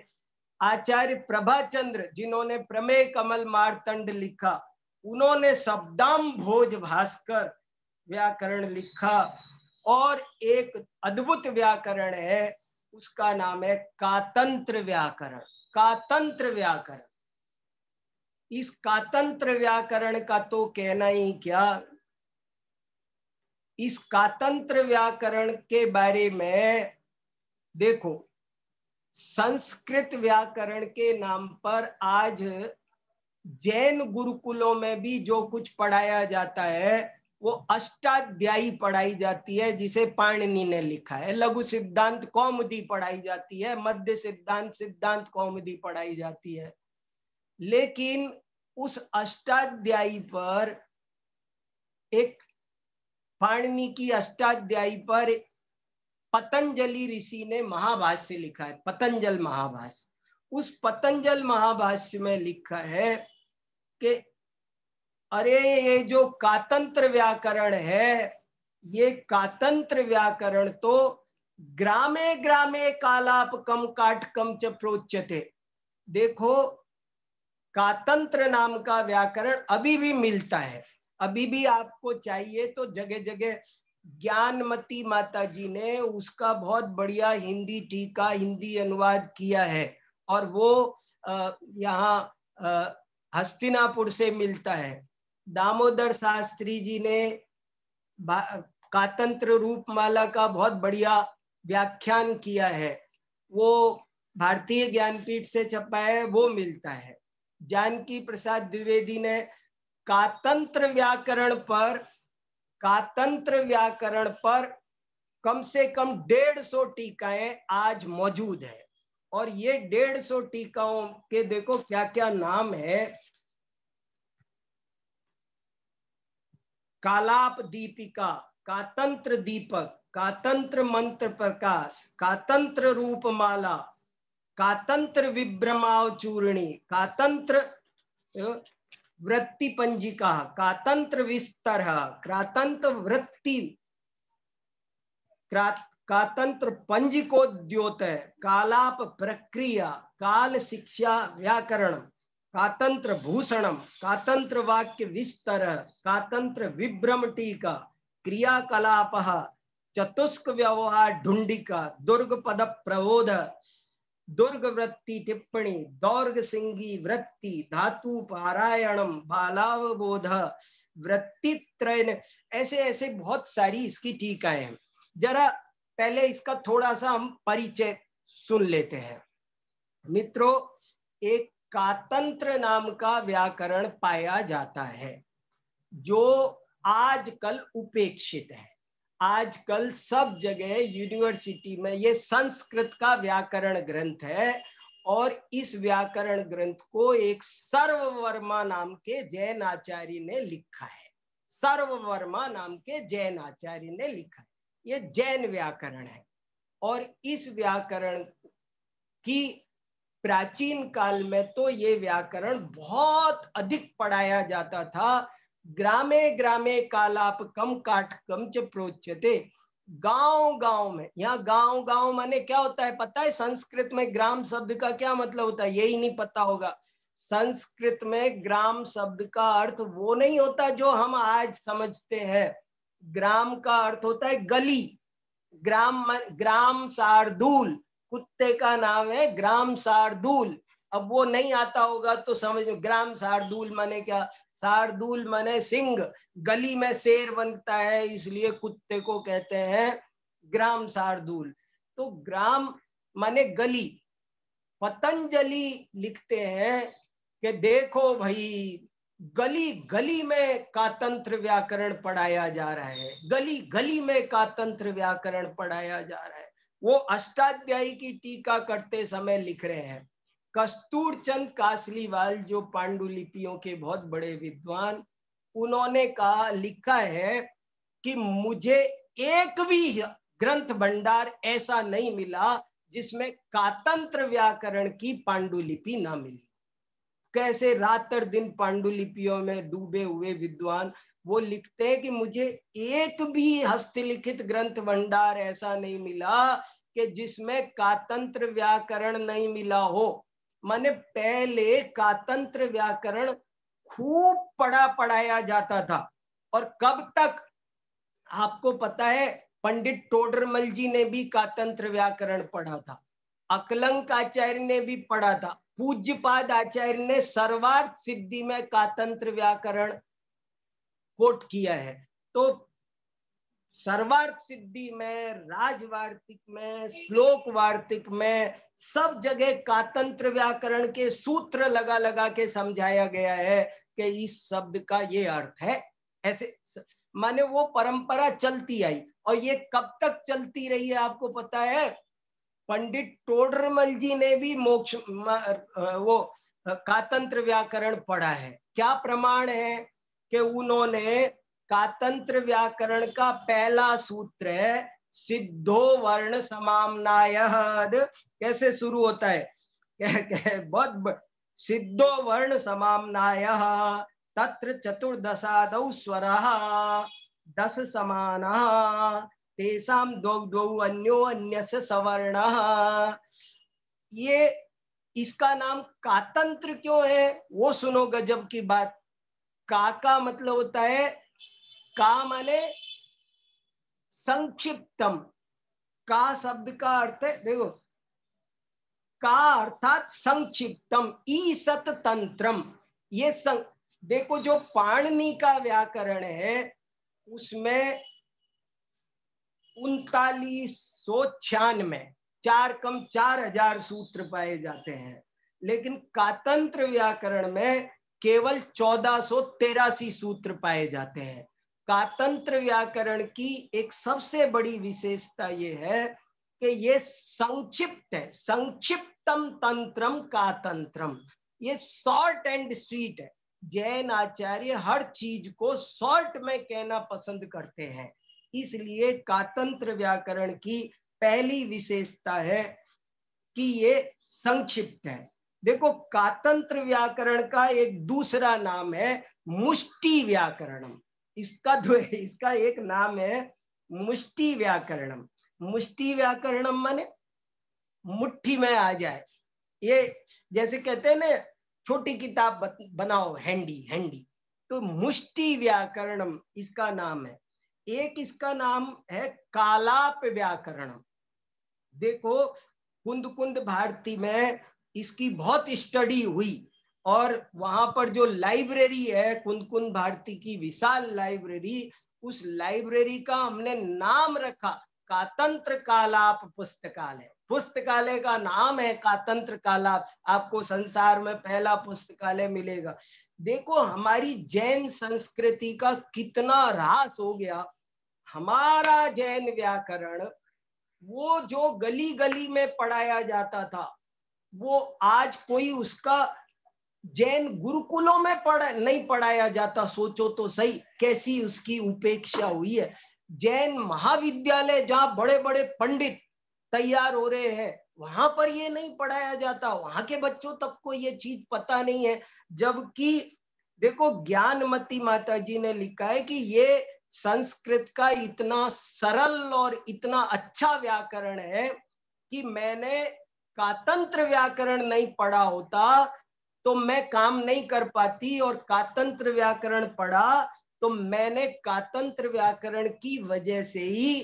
[SPEAKER 5] आचार्य प्रभाचंद्र जिन्होंने प्रमेय कमल मार्तंड लिखा, उन्होंने शब्दाम्भोज भास्कर व्याकरण लिखा। और एक अद्भुत व्याकरण है, उसका नाम है कातंत्र व्याकरण। कातंत्र व्याकरण, इस कातंत्र व्याकरण का तो कहना ही क्या। इस कातंत्र व्याकरण के बारे में देखो, संस्कृत व्याकरण के नाम पर आज जैन गुरुकुलों में भी जो कुछ पढ़ाया जाता है वो अष्टाध्यायी पढ़ाई जाती है, जिसे पाणिनि ने लिखा है। लघु सिद्धांत कौमुदी पढ़ाई जाती है, मध्य सिद्धांत सिद्धांत कौमुदी पढ़ाई जाती है। लेकिन उस अष्टाध्यायी पर, एक पाणिनि की अष्टाध्यायी पर पतंजलि ऋषि ने महाभाष्य लिखा है, पतंजल महाभाष्य। उस पतंजल महाभाष्य में लिखा है कि अरे ये जो कातंत्र व्याकरण है, ये कातंत्र व्याकरण तो ग्रामे ग्रामे कालापकम काटकम च प्रोच्यते। देखो कातंत्र नाम का व्याकरण अभी भी मिलता है, अभी भी आपको चाहिए तो जगह जगह। ज्ञानमती माता जी ने उसका बहुत बढ़िया हिंदी टीका, हिंदी अनुवाद किया है, और वो यहाँ हस्तिनापुर से मिलता है। दामोदर शास्त्री जी ने कातंत्र रूपमाला का बहुत बढ़िया व्याख्यान किया है, वो भारतीय ज्ञानपीठ से छपा है, वो मिलता है। जानकी प्रसाद द्विवेदी ने कातंत्र व्याकरण पर कम से कम 150 टीकाएं आज मौजूद है। और ये 150 टीकाओं के देखो क्या क्या नाम है। कालाप दीपिका, कातंत्र दीपक, कातंत्र मंत्र प्रकाश, कातंत्र रूपमाला, कातंत्र विभ्रमाव चूर्णी, कातंत्र वृत्ति पंजिका, कातंत्र विस्तर, कातंत्र वृत्ति, कातंत्र पंजिकोद्योत, कालाप प्रक्रिया, काल शिक्षा व्याकरण, कातंत्र भूषणम, कातंत्र वाक्य विस्तर, कातंत्र विभ्रम टीका, क्रियाकलाप, चतुष्क व्यवहार ढुंडिका, दुर्ग पद प्रबोध, दुर्ग वृत्ति टिप्पणी, दौर्ग सिंगी वृत्ति, धातु पारायणम, बालावबोध, वृत्ति त्रयन, ऐसे ऐसे बहुत सारी इसकी टीकाएं हैं। जरा पहले इसका थोड़ा सा हम परिचय सुन लेते हैं। मित्रों, एक कातंत्र नाम का व्याकरण पाया जाता है जो आजकल उपेक्षित है। आजकल सब जगह यूनिवर्सिटी में ये संस्कृत का व्याकरण ग्रंथ है, और इस व्याकरण ग्रंथ को एक सर्ववर्मा नाम के जैन आचार्य ने लिखा है। सर्ववर्मा नाम के जैन आचार्य ने लिखा है। ये जैन व्याकरण है, और इस व्याकरण की प्राचीन काल में तो ये व्याकरण बहुत अधिक पढ़ाया जाता था। ग्रामे ग्रामे कालाप कम काट कम च प्रोच्यते। गांव गांव में, यहाँ गांव गांव माने क्या होता है पता है? संस्कृत में ग्राम शब्द का क्या मतलब होता है यही नहीं पता होगा। संस्कृत में ग्राम शब्द का अर्थ वो नहीं होता जो हम आज समझते हैं। ग्राम का अर्थ होता है गली। ग्राम शार्दूल, कुत्ते का नाम है ग्राम शार्दूल। अब वो नहीं आता होगा तो समझ, ग्राम शार्दूल माने क्या? शार्दूल माने सिंह, गली में शेर बनता है इसलिए कुत्ते को कहते हैं ग्राम शार्दूल। तो ग्राम माने गली। पतंजलि लिखते हैं कि देखो भाई, गली गली में कातंत्र व्याकरण पढ़ाया जा रहा है, गली गली में कातंत्र व्याकरण पढ़ाया जा रहा है। वो अष्टाध्यायी की टीका करते समय लिख रहे हैं। कस्तूरचंद कासलीवाल जो पांडुलिपियों के बहुत बड़े विद्वान, उन्होंने कहा, लिखा है कि मुझे एक भी ग्रंथ भंडार ऐसा नहीं मिला जिसमें कातंत्र व्याकरण की पांडुलिपि ना मिली। कैसे रातर दिन पांडुलिपियों में डूबे हुए विद्वान वो लिखते हैं कि मुझे एक भी हस्तलिखित ग्रंथ भंडार ऐसा नहीं मिला कि जिसमें कातंत्र व्याकरण नहीं मिला हो। माने पहले कातंत्र व्याकरण खूब पढ़ाया जाता था। और कब तक आपको पता है? पंडित टोडरमल जी ने भी कातंत्र व्याकरण पढ़ा था, अकलंक आचार्य ने भी पढ़ा था, पूज्यपाद आचार्य ने सर्वार्थ सिद्धि में कातंत्र व्याकरण कोट किया है। तो सर्वार्थ सिद्धि में, राजवार्तिक में, श्लोक वार्तिक में, सब जगह कातंत्र व्याकरण के सूत्र लगा लगा के समझाया गया है कि इस शब्द का ये अर्थ है। ऐसे माने वो परंपरा चलती आई। और ये कब तक चलती रही है आपको पता है? पंडित टोडरमल जी ने भी मोक्ष वो कातंत्र व्याकरण पढ़ा है। क्या प्रमाण है कि उन्होंने कातंत्र व्याकरण का पहला सूत्र है सिद्धो वर्ण समाम्नायः। कैसे शुरू होता है? बहुत सिद्धो वर्ण समाम्नायः तत्र चतुर्दशादौ स्वरः 10 समानः तेषां द्वौ द्वौ अन्यो अन्यस्य सवर्णः। ये इसका नाम कातंत्र क्यों है वो सुनो, गजब की बात। का मतलब होता है, का माने संक्षिप्तम। का शब्द का अर्थ है, देखो, का अर्थात संक्षिप्तम, ईसत तंत्रम। ये देखो जो पाणिनि का व्याकरण है उसमें 3996 4 कम 4000 सूत्र पाए जाते हैं, लेकिन कातंत्र व्याकरण में केवल 1483 सूत्र पाए जाते हैं। कातंत्र व्याकरण की एक सबसे बड़ी विशेषता ये है कि ये संक्षिप्त है। संक्षिप्तम तंत्रम कातंत्रम, ये शॉर्ट एंड स्वीट है। जैन आचार्य हर चीज को शॉर्ट में कहना पसंद करते हैं, इसलिए कातंत्र व्याकरण की पहली विशेषता है कि ये संक्षिप्त है। देखो, कातंत्र व्याकरण का एक दूसरा नाम है मुष्टि व्याकरणम। इसका एक नाम है मुष्टि व्याकरणम। मुष्टि व्याकरणम माने मुट्ठी में आ जाए। ये जैसे कहते हैं ना, छोटी किताब बनाओ, हैंडी, तो मुष्टि व्याकरणम इसका नाम है। एक इसका नाम है कालाप व्याकरणम। देखो, कुंद भारती में इसकी बहुत स्टडी हुई और वहां पर जो लाइब्रेरी है कुंद भारती की विशाल लाइब्रेरी, उस लाइब्रेरी का हमने नाम रखा कातंत्र कालाप पुस्तकालय। पुस्तकालय का नाम है कातंत्र कालाप। आपको संसार में पहला पुस्तकालय मिलेगा। देखो, हमारी जैन संस्कृति का कितना ह्रास हो गया। हमारा जैन व्याकरण वो जो गली गली में पढ़ाया जाता था, वो आज कोई उसका जैन गुरुकुलों में नहीं पढ़ाया जाता। सोचो तो सही, कैसी उसकी उपेक्षा हुई है। जैन महाविद्यालय जहाँ बड़े बड़े पंडित तैयार हो रहे हैं, वहां पर ये नहीं पढ़ाया जाता। वहां के बच्चों तक को ये चीज पता नहीं है। जबकि देखो ज्ञानमती माता जी ने लिखा है कि ये संस्कृत का इतना सरल और इतना अच्छा व्याकरण है कि मैंने कातंत्र व्याकरण नहीं पढ़ा होता तो मैं काम नहीं कर पाती, और कातंत्र व्याकरण पढ़ा तो मैंने कातंत्र व्याकरण की वजह से ही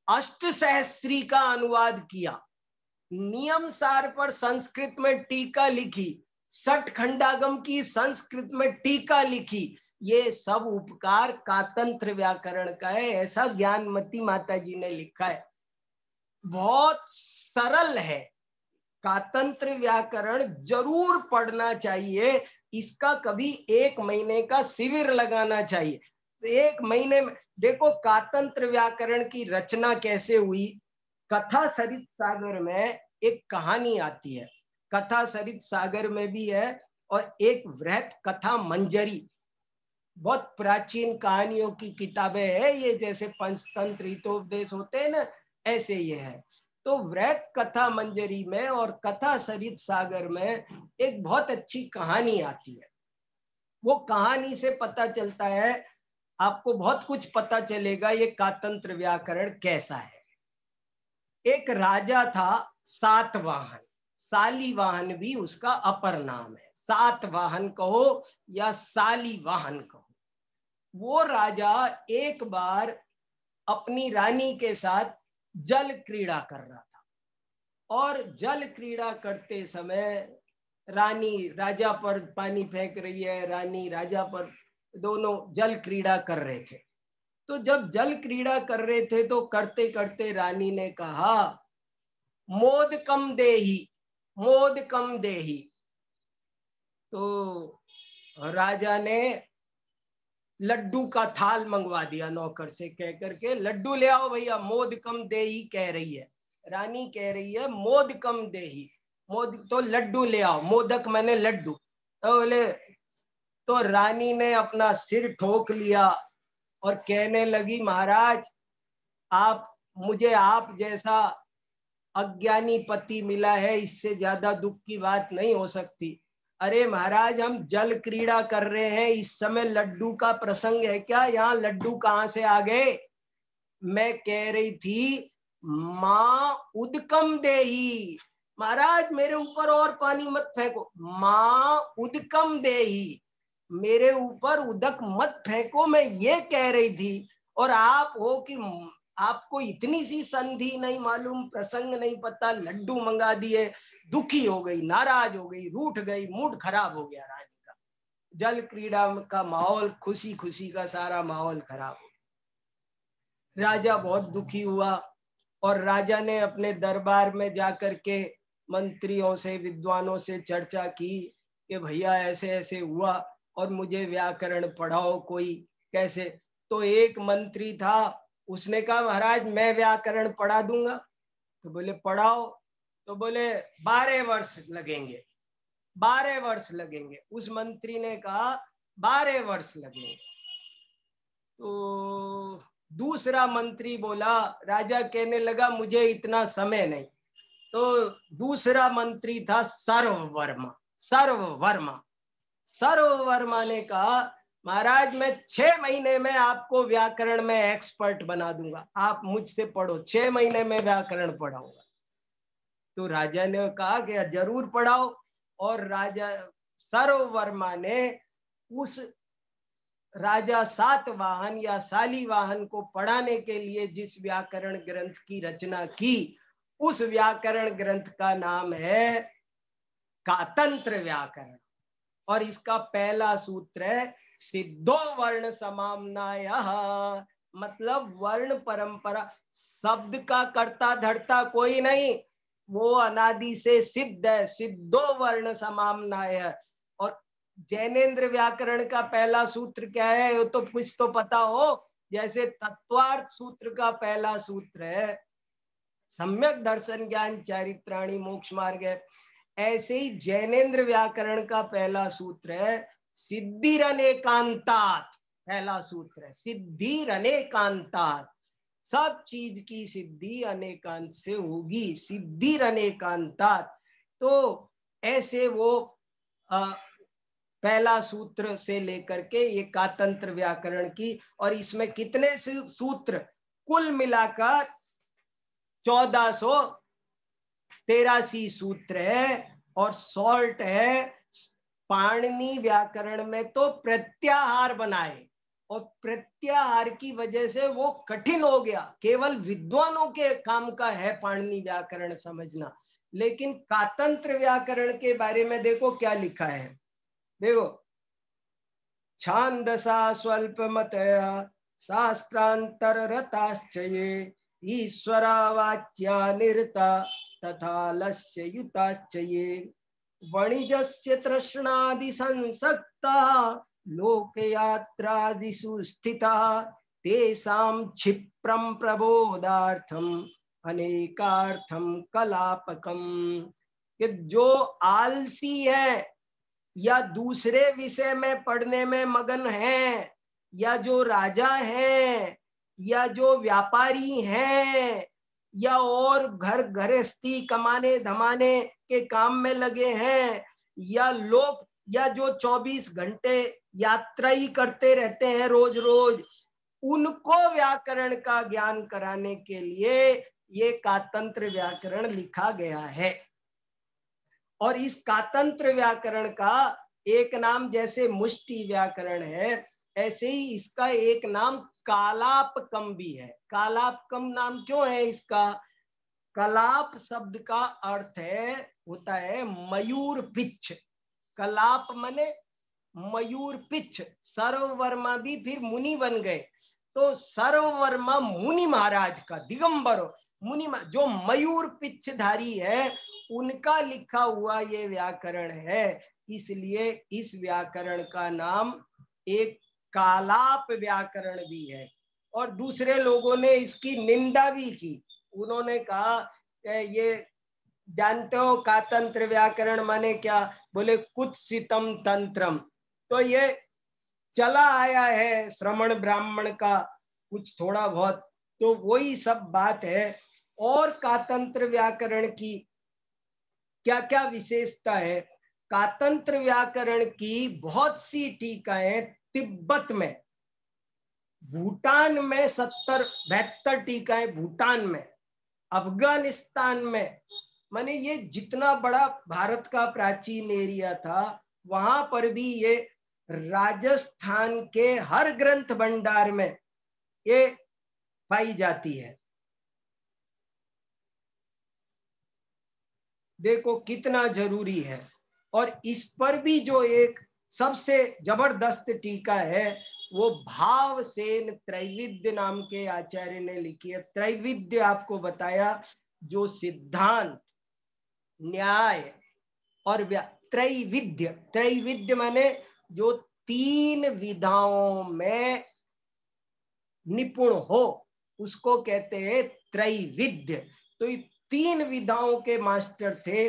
[SPEAKER 5] अष्टसहस्री का अनुवाद किया, नियम सार पर संस्कृत में टीका लिखी, षट खंडागम की संस्कृत में टीका लिखी। ये सब उपकार कातंत्र व्याकरण का है, ऐसा ज्ञानमती माता जी ने लिखा है। बहुत सरल है, कातंत्र व्याकरण जरूर पढ़ना चाहिए। इसका कभी 1 महीने का शिविर लगाना चाहिए। तो 1 महीने में देखो कातंत्र व्याकरण की रचना कैसे हुई। कथा सरित सागर में एक कहानी आती है, कथा सरित सागर में भी है, और एक वृहत कथा मंजरी, बहुत प्राचीन कहानियों की किताबें है ये, जैसे पंचतंत्र हितोपदेश होते हैं ना, ऐसे ये है। तो वृहत कथा मंजरी में और कथा सरित सागर में एक बहुत अच्छी कहानी आती है। वो कहानी से पता चलता है, आपको बहुत कुछ पता चलेगा ये कातंत्र व्याकरण कैसा है। एक राजा था सातवाहन, शालिवाहन भी उसका अपर नाम है, सातवाहन कहो या शालिवाहन कहो। वो राजा एक बार अपनी रानी के साथ जल क्रीड़ा कर रहा था, और जल क्रीड़ा करते समय रानी राजा पर पानी फेंक रही है, रानी राजा पर, दोनों जल क्रीड़ा कर रहे थे। तो जब जल क्रीड़ा कर रहे थे तो करते करते रानी ने कहा मोद कम देही, मोद कम देही। तो राजा ने लड्डू का थाल मंगवा दिया नौकर से, कह करके लड्डू ले आओ भैया, मोद कम देही कह रही है रानी, कह रही है मोद कम देही, मोद तो लड्डू ले आओ, मोदक मैंने लड्डू। तो बोले, तो रानी ने अपना सिर ठोक लिया और कहने लगी महाराज आप मुझे आप जैसा अज्ञानी पति मिला है, इससे ज्यादा दुख की बात नहीं हो सकती। अरे महाराज हम जल क्रीड़ा कर रहे हैं, इस समय लड्डू का प्रसंग है क्या, यहाँ लड्डू कहाँ से आ गए। मैं कह रही थी माँ उदकम देही, महाराज मेरे ऊपर और पानी मत फेंको, माँ उदकम देही, मेरे ऊपर उदक मत फेंको, मैं ये कह रही थी। और आप हो कि आपको इतनी सी संधि नहीं मालूम, प्रसंग नहीं पता, लड्डू मंगा दिए, दुखी हो गई, नाराज हो गई, रूठ गई, मूड खराब हो गया रानी का। जल क्रीड़ा का माहौल, खुशी खुशी का सारा माहौल खराब हो गया। राजा बहुत दुखी हुआ, और राजा ने अपने दरबार में जाकर के मंत्रियों से, विद्वानों से चर्चा की कि भैया ऐसे ऐसे हुआ और मुझे व्याकरण पढ़ाओ कोई कैसे। तो एक मंत्री था, उसने कहा महाराज मैं व्याकरण पढ़ा दूंगा। तो बोले पढ़ाओ। तो बोले 12 वर्ष लगेंगे, 12 वर्ष लगेंगे। उस मंत्री ने कहा 12 वर्ष लगेंगे। तो दूसरा मंत्री बोला, राजा कहने लगा मुझे इतना समय नहीं। तो दूसरा मंत्री था सर्ववर्मा, सर्ववर्मा, सर्ववर्मा ने कहा महाराज मैं 6 महीने में आपको व्याकरण में एक्सपर्ट बना दूंगा, आप मुझसे पढ़ो, 6 महीने में व्याकरण पढ़ाऊंगा। तो राजा ने कहा कि जरूर पढ़ाओ। और राजा सर्ववर्मा ने उस राजा सातवाहन या शालिवाहन को पढ़ाने के लिए जिस व्याकरण ग्रंथ की रचना की, उस व्याकरण ग्रंथ का नाम है कातंत्र व्याकरण। और इसका पहला सूत्र है सिद्धो वर्ण समाम्नायः, मतलब वर्ण परंपरा, शब्द का कर्ता धर्ता कोई नहीं, वो अनादि से सिद्ध है, सिद्धो वर्ण समाम्नायः। और जैनेन्द्र व्याकरण का पहला सूत्र क्या है, वो तो कुछ तो पता हो, जैसे तत्वार्थ सूत्र का पहला सूत्र है सम्यक दर्शन ज्ञान चारित्राणि मोक्ष मार्ग है, ऐसे ही जैनेन्द्र व्याकरण का पहला सूत्र है सिद्धिरनेकांतात्, पहला सूत्र है सिद्धिरनेकांतात्, सब चीज की सिद्धि अनेकांत से होगी, सिद्धिरनेकांतात्। तो ऐसे वो पहला सूत्र से लेकर के ये कातंत्र व्याकरण की, और इसमें कितने सूत्र कुल मिलाकर 1483 सूत्र है, और सॉल्ट है पाणिनि व्याकरण में तो प्रत्याहार बनाए, और प्रत्याहार की वजह से वो कठिन हो गया। केवल विद्वानों के काम का है पाणिनि व्याकरण समझना, लेकिन कातंत्र व्याकरण के बारे में देखो क्या लिखा है। देखो, छांदसा स्वल्पमतया शास्त्रांतर रताश्च ये ईश्वरावाच्या निरता तथा लस्य युताश्च ये वणिजस्य तृष्णादि संसक्ता लोकयात्रादिषु स्थिता तेषां क्षिप्रं प्रबोधार्थम अनेकार्थम कलापकम। कि जो आलसी है या दूसरे विषय में पढ़ने में मगन है, या जो राजा हैं, या जो व्यापारी हैं, या और घर गृहस्थी कमाने धमाने के काम में लगे हैं, या लोग, या जो 24 घंटे यात्रा ही करते रहते हैं रोज रोज, उनको व्याकरण का ज्ञान कराने के लिए ये कातंत्र व्याकरण लिखा गया है। और इस कातंत्र व्याकरण का एक नाम जैसे मुष्टि व्याकरण है, ऐसे ही इसका एक नाम कालापकम भी है। कालापकम नाम क्यों है इसका? कलाप शब्द का अर्थ है, होता है मयूर पिच्छ। कलाप माने मयूर पिच्छ। सर्ववर्मा भी फिर मुनि बन गए, तो सर्ववर्मा मुनि महाराज का, दिगंबर मुनि जो मयूर पिच्छधारी है, उनका लिखा हुआ ये व्याकरण है। इसलिए इस व्याकरण का नाम एक कालाप व्याकरण भी है। और दूसरे लोगों ने इसकी निंदा भी की। उन्होंने कहा ये जानते हो कातंत्र व्याकरण माने क्या? बोले कुत्सितम तंत्रम। तो ये चला आया है श्रमण ब्राह्मण का कुछ थोड़ा बहुत, तो वही सब बात है। और कातंत्र व्याकरण की क्या क्या विशेषता है? कातंत्र व्याकरण की बहुत सी टीकाएं तिब्बत में, भूटान में 70-72 टीकाएं भूटान में, अफगानिस्तान में, माने ये जितना बड़ा भारत का प्राचीन एरिया था, वहां पर भी ये राजस्थान के हर ग्रंथ भंडार में ये पाई जाती है। देखो कितना जरूरी है। और इस पर भी जो एक सबसे जबरदस्त टीका है, वो भावसेन त्रैविध्य नाम के आचार्य ने लिखी है। त्रैविध्य आपको बताया, जो सिद्धांत, न्याय और त्रैविध्य, त्रैविध्य माने जो 3 विधाओं में निपुण हो, उसको कहते हैं त्रैविध्य। तो ये 3 विधाओं के मास्टर थे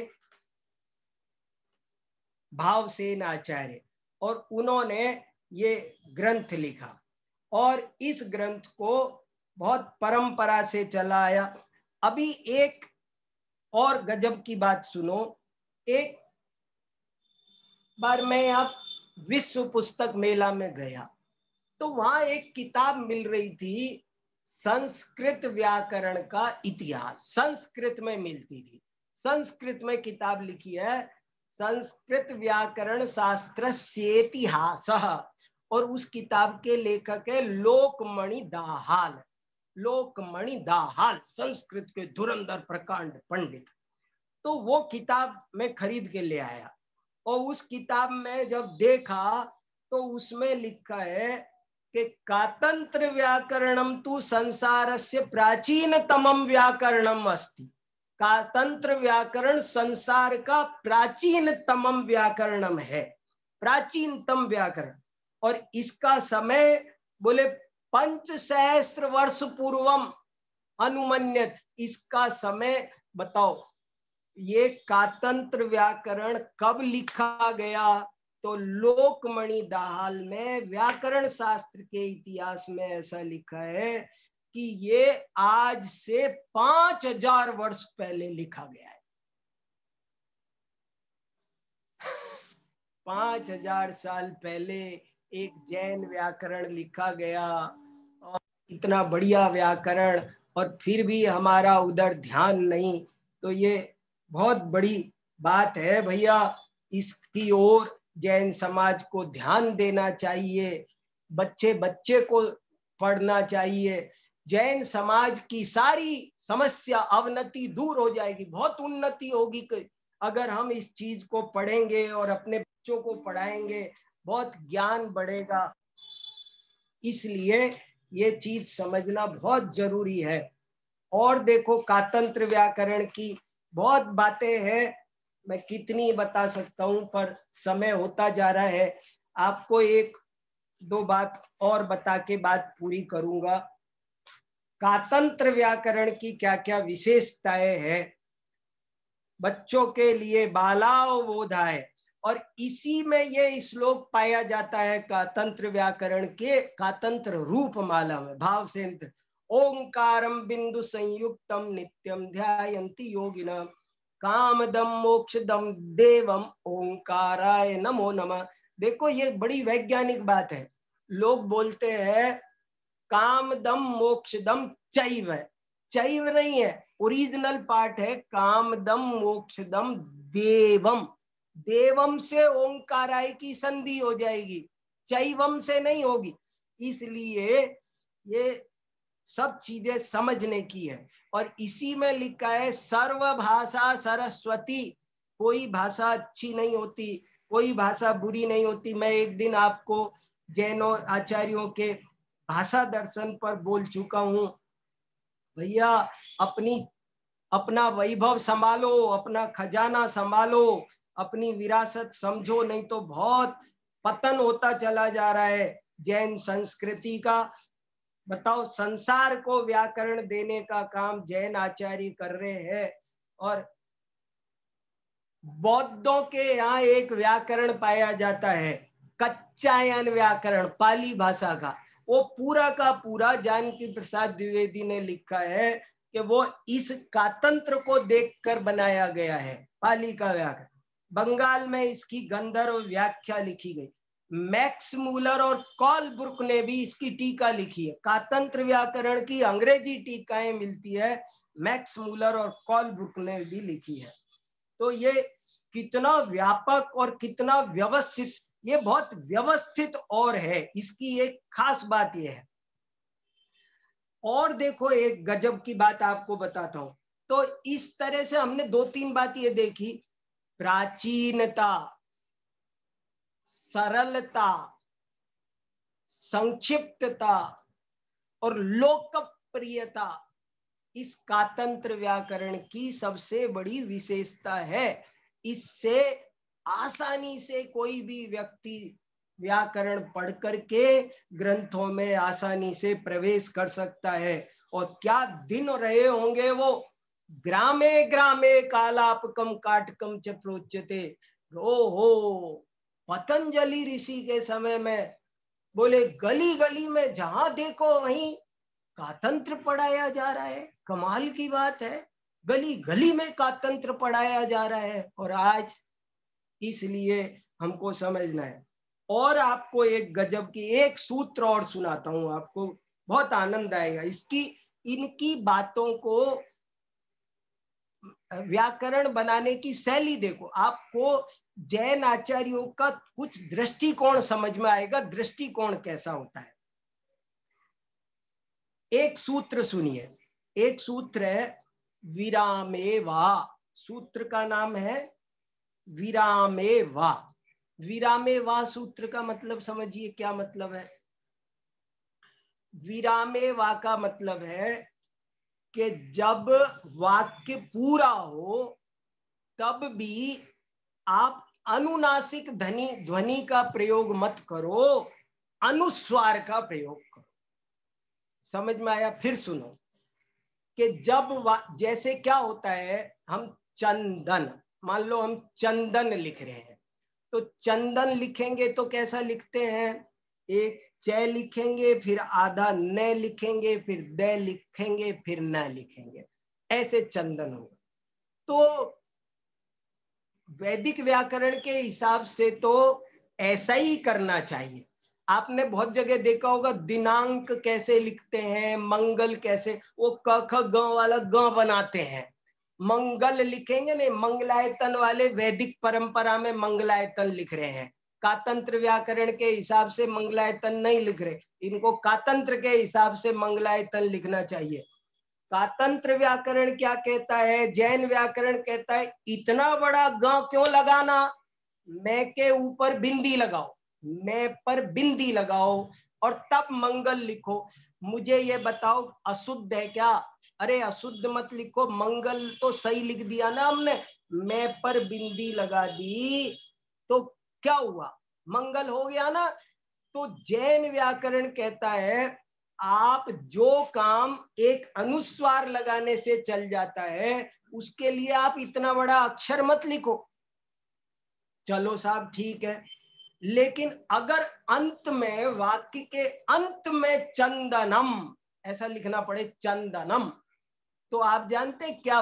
[SPEAKER 5] भावसेन आचार्य, और उन्होंने ये ग्रंथ लिखा। और इस ग्रंथ को बहुत परंपरा से चला आया। अभी एक और गजब की बात सुनो। एक बार मैं अब विश्व पुस्तक मेला में गया, तो वहां एक किताब मिल रही थी, संस्कृत व्याकरण का इतिहास, संस्कृत में मिलती थी। संस्कृत में किताब लिखी है संस्कृत व्याकरण शास्त्रस्य इतिहासः, और उस किताब के लेखक है लोकमणि दाहाल। लोकमणि दाहाल संस्कृत के धुरंधर प्रकांड पंडित। तो वो किताब मैं खरीद के ले आया, और उस किताब में जब देखा तो उसमें लिखा है कि कातंत्र व्याकरणम तु संसारस्य प्राचीनतमं व्याकरणम अस्ति। कातंत्र व्याकरण संसार का प्राचीनतम व्याकरणम है, प्राचीनतम व्याकरण। और इसका समय बोले 5,000 वर्ष पूर्वम अनुमन्यत। इसका समय बताओ, ये कातंत्र व्याकरण कब लिखा गया? तो लोकमणि दाहाल में व्याकरण शास्त्र के इतिहास में ऐसा लिखा है कि ये आज से 5,000 वर्ष पहले लिखा गया है। 5000 साल पहले एक जैन व्याकरण लिखा गया, और इतना बढ़िया व्याकरण, और फिर भी हमारा उधर ध्यान नहीं, तो ये बहुत बड़ी बात है भैया। इसकी ओर जैन समाज को ध्यान देना चाहिए, बच्चे बच्चे को पढ़ना चाहिए। जैन समाज की सारी समस्या अवनति दूर हो जाएगी, बहुत उन्नति होगी अगर हम इस चीज को पढ़ेंगे और अपने बच्चों को पढ़ाएंगे, बहुत ज्ञान बढ़ेगा। इसलिए ये चीज समझना बहुत जरूरी है। और देखो कातंत्र व्याकरण की बहुत बातें हैं, मैं कितनी बता सकता हूं, पर समय होता जा रहा है। आपको एक दो बात और बता के बात पूरी करूंगा। कातंत्र व्याकरण की क्या क्या विशेषताएं हैं बच्चों के लिए, बालाओ बोधाय, और इसी में ये श्लोक पाया जाता है कातंत्र व्याकरण के कातंत्र रूप माला में, भाव से ओंकारम बिंदु संयुक्तम नित्यम ध्यायन्ति योगिनः कामदम मोक्षदम देवम ओंकाराय नमो नमः। देखो ये बड़ी वैज्ञानिक बात है। लोग बोलते हैं कामदम मोक्षदम चैव, चैव नहीं है, ओरिजिनल पार्ट है कामदम मोक्षदम देवम। देवम से ओंकाराय की संधि हो जाएगी, चैवम से नहीं होगी। इसलिए ये सब चीजें समझने की है। और इसी में लिखा है सर्व भाषा सरस्वती, कोई भाषा अच्छी नहीं होती, कोई भाषा बुरी नहीं होती। मैं एक दिन आपको जैनों आचार्यों के भाषा दर्शन पर बोल चुका हूं, भैया अपना वैभव संभालो, अपना खजाना संभालो, अपनी विरासत समझो, नहीं तो बहुत पतन होता चला जा रहा है जैन संस्कृति का। बताओ, संसार को व्याकरण देने का काम जैन आचार्य कर रहे हैं, और बौद्धों के यहाँ एक व्याकरण पाया जाता है कच्चायन व्याकरण, पाली भाषा का। वो पूरा का पूरा जानकी प्रसाद द्विवेदी ने लिखा है कि वो इस कातंत्र को देखकर बनाया गया है, पाली का व्याकरण। बंगाल में इसकी गंधर्व व्याख्या लिखी गई। मैक्स मूलर और कॉलब्रुक ने भी इसकी टीका लिखी है। कातंत्र व्याकरण की अंग्रेजी टीकाएं मिलती है, मैक्स मूलर और कॉलब्रुक ने भी लिखी है। तो ये कितना व्यापक और कितना व्यवस्थित, ये बहुत व्यवस्थित और है, इसकी एक खास बात ये है। और देखो एक गजब की बात आपको बताता हूं। तो इस तरह से हमने दो तीन बात ये देखी, प्राचीनता, सरलता, संक्षिप्तता और लोकप्रियता इस कातंत्र व्याकरण की सबसे बड़ी विशेषता है। इससे आसानी से कोई भी व्यक्ति व्याकरण पढ़ करके ग्रंथों में आसानी से प्रवेश कर सकता है। और क्या दिन रहे होंगे वो, ग्रामे ग्रामे कालापकम काटकम च प्रोच्यते। ओहो, पतंजलि ऋषि के समय में बोले गली गली में जहां देखो वहीं कातंत्र पढ़ाया जा रहा है। कमाल की बात है, गली गली में कातंत्र पढ़ाया जा रहा है। और आज इसलिए हमको समझना है। और आपको एक गजब की एक सूत्र और सुनाता हूं, आपको बहुत आनंद आएगा। इनकी बातों को व्याकरण बनाने की शैली देखो, आपको जैन आचार्यों का कुछ दृष्टिकोण समझ में आएगा, दृष्टिकोण कैसा होता है। एक सूत्र सुनिए, एक सूत्र है विरामेवा, सूत्र का नाम है विरामेवा। विरामेवा सूत्र का मतलब समझिए क्या मतलब है। विरामेवा का मतलब है कि जब वाक्य पूरा हो तब भी आप अनुनासिक ध्वनि का प्रयोग मत करो, अनुस्वार का प्रयोग करो। समझ में आया? फिर सुनो कि जब जैसे क्या होता है, हम चंदन, मान लो हम चंदन लिख रहे हैं, तो चंदन लिखेंगे तो कैसा लिखते हैं, एक च लिखेंगे, फिर आधा न लिखेंगे, फिर द लिखेंगे, फिर न लिखेंगे, ऐसे चंदन होगा। तो वैदिक व्याकरण के हिसाब से तो ऐसा ही करना चाहिए। आपने बहुत जगह देखा होगा दिनांक कैसे लिखते हैं, मंगल कैसे, वो क ख ग वाला ग बनाते हैं, मंगल लिखेंगे नहीं, मंगलायतन वाले वैदिक परंपरा में मंगलायतन लिख रहे हैं, कातंत्र व्याकरण के हिसाब से मंगलायतन नहीं लिख रहे, इनको कातंत्र के हिसाब से मंगलायतन लिखना चाहिए। कातंत्र व्याकरण क्या कहता है, जैन व्याकरण कहता है इतना बड़ा ग क्यों लगाना, मैं के ऊपर बिंदी लगाओ, मैं पर बिंदी लगाओ और तब मंगल लिखो। मुझे ये बताओ अशुद्ध है क्या? अरे अशुद्ध मत लिखो, मंगल तो सही लिख दिया ना हमने, मैं पर बिंदी लगा दी तो क्या हुआ, मंगल हो गया ना। तो जैन व्याकरण कहता है आप जो काम एक अनुस्वार लगाने से चल जाता है उसके लिए आप इतना बड़ा अक्षर मत लिखो। चलो साहब ठीक है, लेकिन अगर अंत में, वाक्य के अंत में चंदनम ऐसा लिखना पड़े, चंदनम, तो आप जानते क्या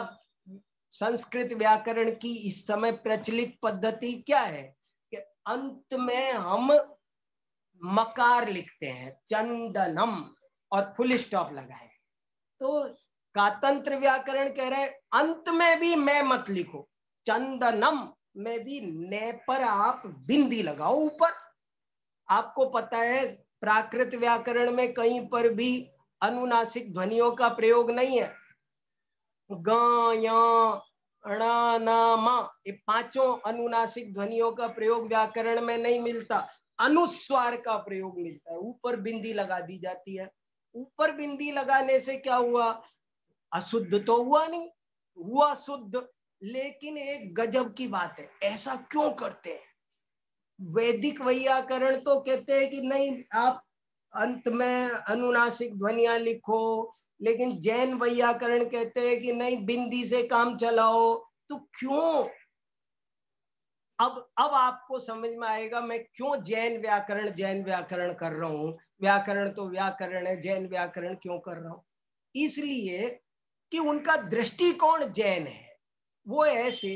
[SPEAKER 5] संस्कृत व्याकरण की इस समय प्रचलित पद्धति क्या है कि अंत में हम मकार लिखते हैं, चंदनम, और फुल स्टॉप लगाए। तो कातंत्र व्याकरण कह रहे अंत में भी मैं मत लिखो, चंदनम में भी ने पर आप बिंदी लगाओ ऊपर। आपको पता है प्राकृत व्याकरण में कहीं पर भी अनुनासिक ध्वनियों का प्रयोग नहीं है। ग, य, ण, न, म, ये पांचों अनुनासिक ध्वनियों का प्रयोग व्याकरण में नहीं मिलता, अनुस्वार का प्रयोग मिलता है, ऊपर बिंदी लगा दी जाती है। ऊपर बिंदी लगाने से क्या हुआ, अशुद्ध तो हुआ नहीं, हुआ शुद्ध। लेकिन एक गजब की बात है, ऐसा क्यों करते हैं? वैदिक व्याकरण तो कहते हैं कि नहीं आप अंत में अनुनासिक ध्वनियां लिखो, लेकिन जैन व्याकरण कहते हैं कि नहीं बिंदी से काम चलाओ। तो क्यों? अब आपको समझ में आएगा मैं क्यों जैन व्याकरण कर रहा हूं। व्याकरण तो व्याकरण है, जैन व्याकरण क्यों कर रहा हूं? इसलिए कि उनका दृष्टिकोण जैन है। वो ऐसे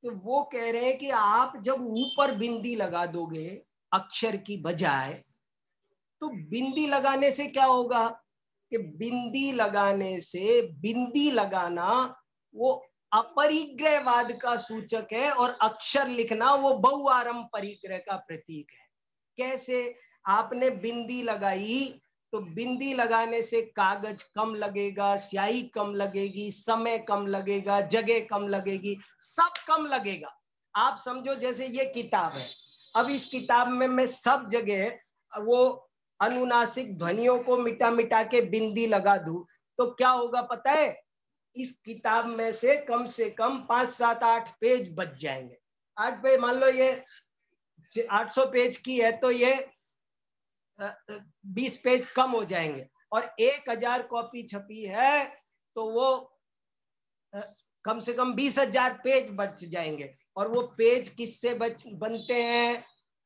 [SPEAKER 5] कि वो कह रहे हैं कि आप जब ऊपर बिंदी लगा दोगे अक्षर की बजाय, तो बिंदी लगाने से क्या होगा कि बिंदी लगाने से, बिंदी लगाना वो अपरिग्रहवाद का सूचक है और अक्षर लिखना वो बहुआरंभ परिग्रह का प्रतीक है। कैसे? आपने बिंदी लगाई तो बिंदी लगाने से कागज कम लगेगा, स्याही कम लगेगी, समय कम लगेगा, जगह कम लगेगी, सब कम लगेगा। आप समझो जैसे ये किताब है, अब इस किताब में मैं सब जगह वो अनुनासिक ध्वनियों को मिटा मिटा के बिंदी लगा दूं तो क्या होगा पता है? इस किताब में से कम 5, 7, 8 पेज बच जाएंगे। 8 पेज, मान लो ये 800 पेज की है तो ये 20 पेज कम हो जाएंगे, और 1000 कॉपी छपी है तो वो कम से कम 20,000 पेज बच जाएंगे। और वो पेज किससे बनते हैं?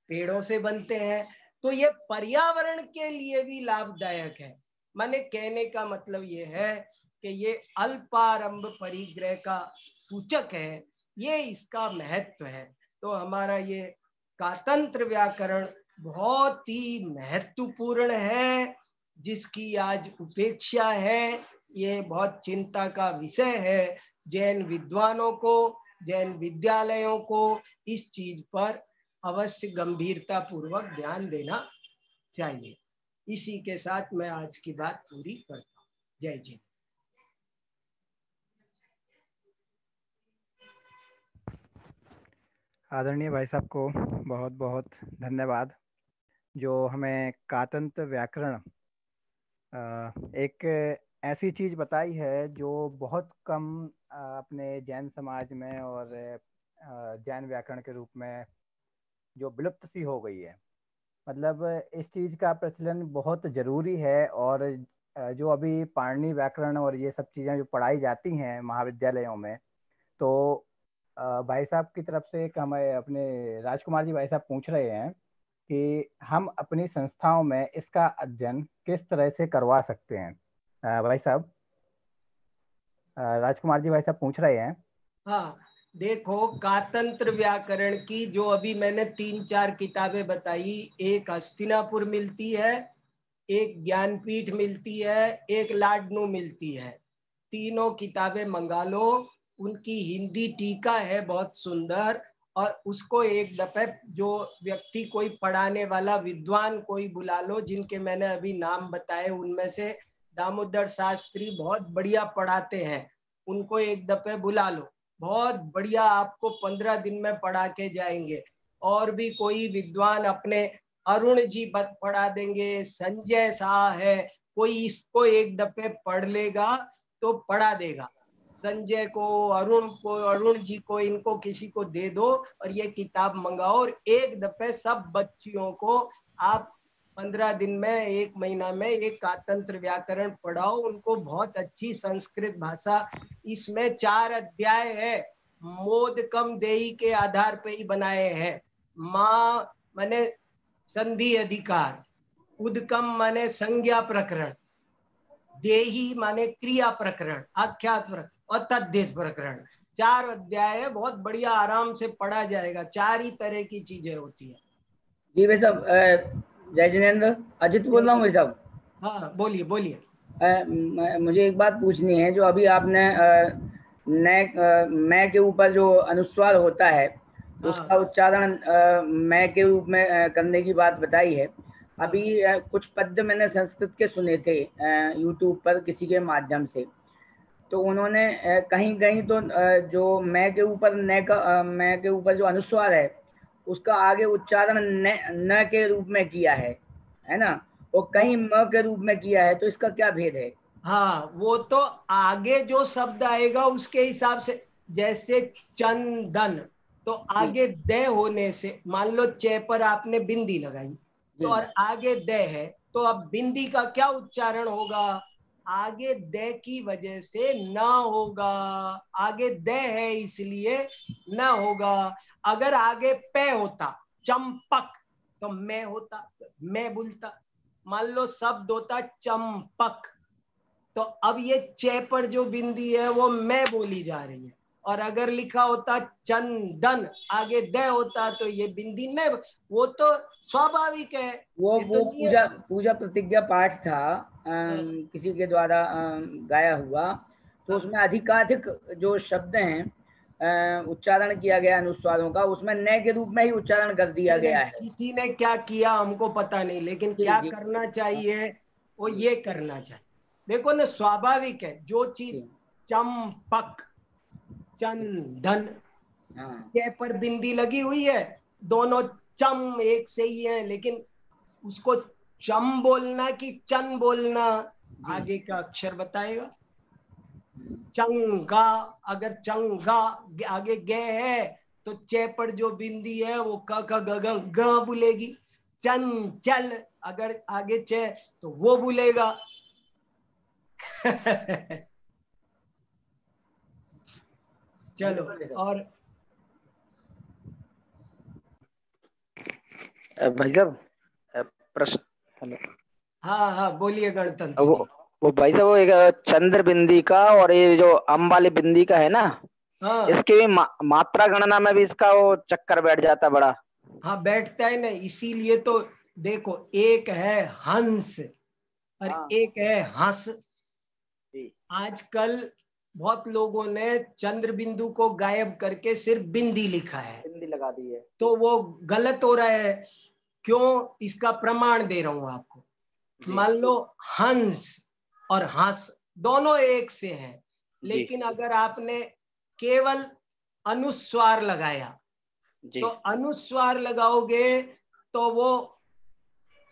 [SPEAKER 5] पेड़ों से बनते हैं। तो ये पर्यावरण के लिए भी लाभदायक है। माने कहने का मतलब ये है कि ये अल्पारंभ परिग्रह का सूचक है, ये इसका महत्व है। तो हमारा ये कातंत्र व्याकरण बहुत ही महत्वपूर्ण है, जिसकी आज उपेक्षा है। ये बहुत चिंता का विषय है। जैन विद्वानों को, जैन विद्यालयों को इस चीज पर अवश्य गंभीरता पूर्वक ध्यान देना चाहिए। इसी के साथ मैं आज की बात पूरी करता हूँ। जय जी।
[SPEAKER 6] आदरणीय भाई साहब को बहुत बहुत धन्यवाद, जो हमें कातंत्र व्याकरण एक ऐसी चीज बताई है जो बहुत कम अपने जैन समाज में और जैन व्याकरण के रूप में जो विलुप्त सी हो गई है। मतलब इस चीज का प्रचलन बहुत जरूरी है। और जो अभी पाणिनि व्याकरण और ये सब चीजें जो पढ़ाई जाती हैं महाविद्यालयों में, तो भाई साहब की तरफ से एक हमें अपने राजकुमार जी भाई साहब पूछ रहे हैं कि हम अपनी संस्थाओं में इसका अध्ययन किस तरह से करवा सकते हैं। भाई साहब, राजकुमार जी भाई साहब पूछ रहे हैं।
[SPEAKER 5] हाँ, देखो, कातंत्र व्याकरण की जो अभी मैंने 3-4 किताबें बताई, एक हस्तिनापुर मिलती है, एक ज्ञानपीठ मिलती है, एक लाडनू मिलती है। तीनों किताबें मंगा लो। उनकी हिंदी टीका है बहुत सुंदर, और उसको एक दफे जो व्यक्ति कोई पढ़ाने वाला विद्वान कोई बुला लो, जिनके मैंने अभी नाम बताए उनमें से दामोदर शास्त्री बहुत बढ़िया पढ़ाते हैं, उनको एक दफे बुला लो, बहुत बढ़िया आपको 15 दिन में पढ़ा के जाएंगे। और भी कोई विद्वान अपने अरुण जी पढ़ा देंगे, संजय शाह है, कोई इसको एक दफे पढ़ लेगा तो पढ़ा देगा। संजय को, अरुण जी को, इनको किसी को दे दो और ये किताब मंगाओ, और एक दफे सब बच्चियों को आप 15 दिन में, 1 महीना में एक कातंत्र व्याकरण पढ़ाओ उनको, बहुत अच्छी संस्कृत भाषा। इसमें 4 अध्याय है, मोदकम देही के आधार पे ही बनाए हैं। माँ माने संधि अधिकार, उदकम माने संज्ञा प्रकरण, देही माने क्रिया प्रकरण, आख्यात प्रकरण और तद्देश प्रकरण। 4 अध्याय है, बहुत बढ़िया, आराम से पढ़ा जाएगा। 4 ही तरह की चीजें होती है।
[SPEAKER 7] जी भाई साहब, जय जिनेंद्र, अजित बोल रहा हूँ भाई साहब।
[SPEAKER 5] हाँ बोलिए बोलिए।
[SPEAKER 7] मुझे एक बात पूछनी है, जो अभी आपने मैं के ऊपर जो अनुस्वार होता है उसका उच्चारण मैं के रूप में करने की बात बताई है। अभी कुछ पद्य मैंने संस्कृत के सुने थे यूट्यूब पर किसी के माध्यम से, तो उन्होंने कहीं कहीं तो जो मैं के ऊपर मैं के ऊपर जो अनुस्वार है उसका आगे उच्चारण न के रूप में किया है ना, और कहीं म के रूप में किया है, तो इसका क्या भेद है?
[SPEAKER 5] हाँ, वो तो आगे जो शब्द आएगा उसके हिसाब से, जैसे चंदन, तो आगे द होने से, मान लो चे पर आपने बिंदी लगाई तो और आगे द है, तो अब बिंदी का क्या उच्चारण होगा? आगे द की वजह से न होगा, आगे द है इसलिए न होगा। अगर आगे पे होता, चंपक, तो मैं होता, मैं बोलता। मान लो शब्द होता चंपक, तो अब ये चे पर जो बिंदी है वो मैं बोली जा रही है, और अगर लिखा होता चंदन, आगे द होता तो ये बिंदी मैं, वो तो स्वाभाविक है।
[SPEAKER 7] वो पूजा प्रतिज्ञा पाठ था किसी के द्वारा गाया हुआ, तो उसमें अधिकाधिक जो शब्द हैं उच्चारण किया गया अनुस्वारों का, उसमें न के रूप में ही उच्चारण कर दिया गया है।
[SPEAKER 5] किसी ने क्या किया हमको पता नहीं, लेकिन क्या करना चाहिए वो ये करना चाहिए। देखो ना, स्वाभाविक है, जो चीज चंपक, चंदन, के पर बिंदी लगी हुई है, दोनों चम एक से ही है, लेकिन उसको चम बोलना कि चन बोलना आगे का अक्षर बताएगा। चंगा, अगर चंगा आगे गे है तो चे पर जो बिंदी है वो क ग ग बोलेगी। चंचल अगर आगे चे तो वो बोलेगा। चलो, और
[SPEAKER 8] भाई साहब प्रश्न, हेलो,
[SPEAKER 5] हाँ बोलिए गणतंत्र।
[SPEAKER 8] वो भाई साहब, वो एक चंद्र बिंदी का और ये जो अम वाली बिंदी का है ना, इसकी भी मात्रा गणना में भी इसका वो चक्कर बैठ जाता बड़ा।
[SPEAKER 5] हाँ बैठता है ना, इसीलिए तो देखो, एक है हंस और एक है हंस। आजकल बहुत लोगों ने चंद्र बिंदु को गायब करके सिर्फ बिंदी लिखा है,
[SPEAKER 8] बिंदी लगा दी है,
[SPEAKER 5] तो वो गलत हो रहा है। क्यों? इसका प्रमाण दे रहा हूं आपको। मान लो हंस और हंस दोनों एक से हैं, लेकिन अगर आपने केवल अनुस्वार लगाया, तो अनुस्वार लगाओगे तो वो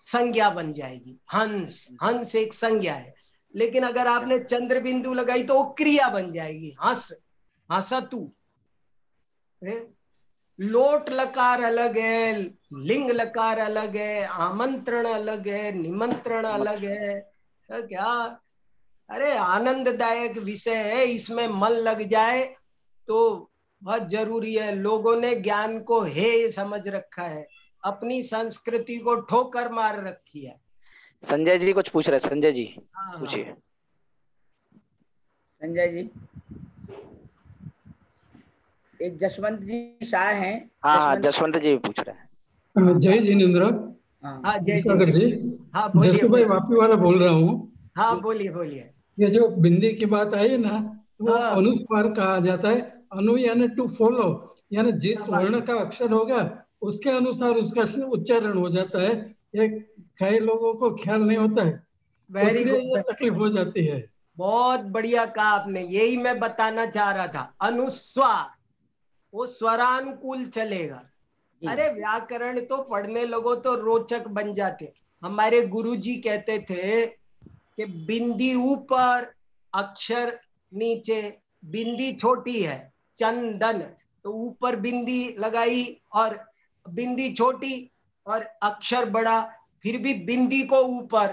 [SPEAKER 5] संज्ञा बन जाएगी। हंस, हंस एक संज्ञा है, लेकिन अगर आपने चंद्र बिंदु लगाई तो वो क्रिया बन जाएगी। हंस, हंसतु। लोट लकार अलग है, लिंग लकार अलग है, आमंत्रण अलग है, निमंत्रण अलग है। तो क्या, अरे आनंददायक विषय है, इसमें मन लग जाए तो बहुत जरूरी है। लोगों ने ज्ञान को हे समझ रखा है, अपनी संस्कृति को ठोकर मार रखी है।
[SPEAKER 8] संजय जी कुछ पूछ रहे, संजय जी पूछिए।
[SPEAKER 7] संजय जी एक जसवंत जी शाह हैं।
[SPEAKER 8] हाँ जसवंत जी पूछ रहे हैं।
[SPEAKER 9] जय जिनेन्द्र।
[SPEAKER 5] हाँ जय
[SPEAKER 9] सागर जी।
[SPEAKER 5] हाँ बोलिए।
[SPEAKER 9] जसू भाई वापी वाला बोल रहा हूँ।
[SPEAKER 5] हाँ बोलिए बोलिए।
[SPEAKER 9] ये जो बिंदी की बात आई ना, वो
[SPEAKER 5] हाँ।
[SPEAKER 9] अनुस्वार कहा जाता है। अनु यानी टू फॉलो, यानी जिस वर्ण का अक्षर होगा उसके अनुसार उसका उच्चारण हो जाता है। ये कई लोगों को ख्याल नहीं होता है, इसलिए ये तकलीफ हो जाती है।
[SPEAKER 5] बहुत बढ़िया कहा आपने, यही मैं बताना चाह रहा था। अनुस्वार वो स्वरानुकूल चलेगा। अरे व्याकरण तो पढ़ने लोगों तो रोचक बन जाते। हमारे गुरुजी कहते थे कि बिंदी ऊपर अक्षर नीचे, बिंदी छोटी है चंदन, तो ऊपर बिंदी लगाई और बिंदी छोटी और अक्षर बड़ा, फिर भी बिंदी को ऊपर,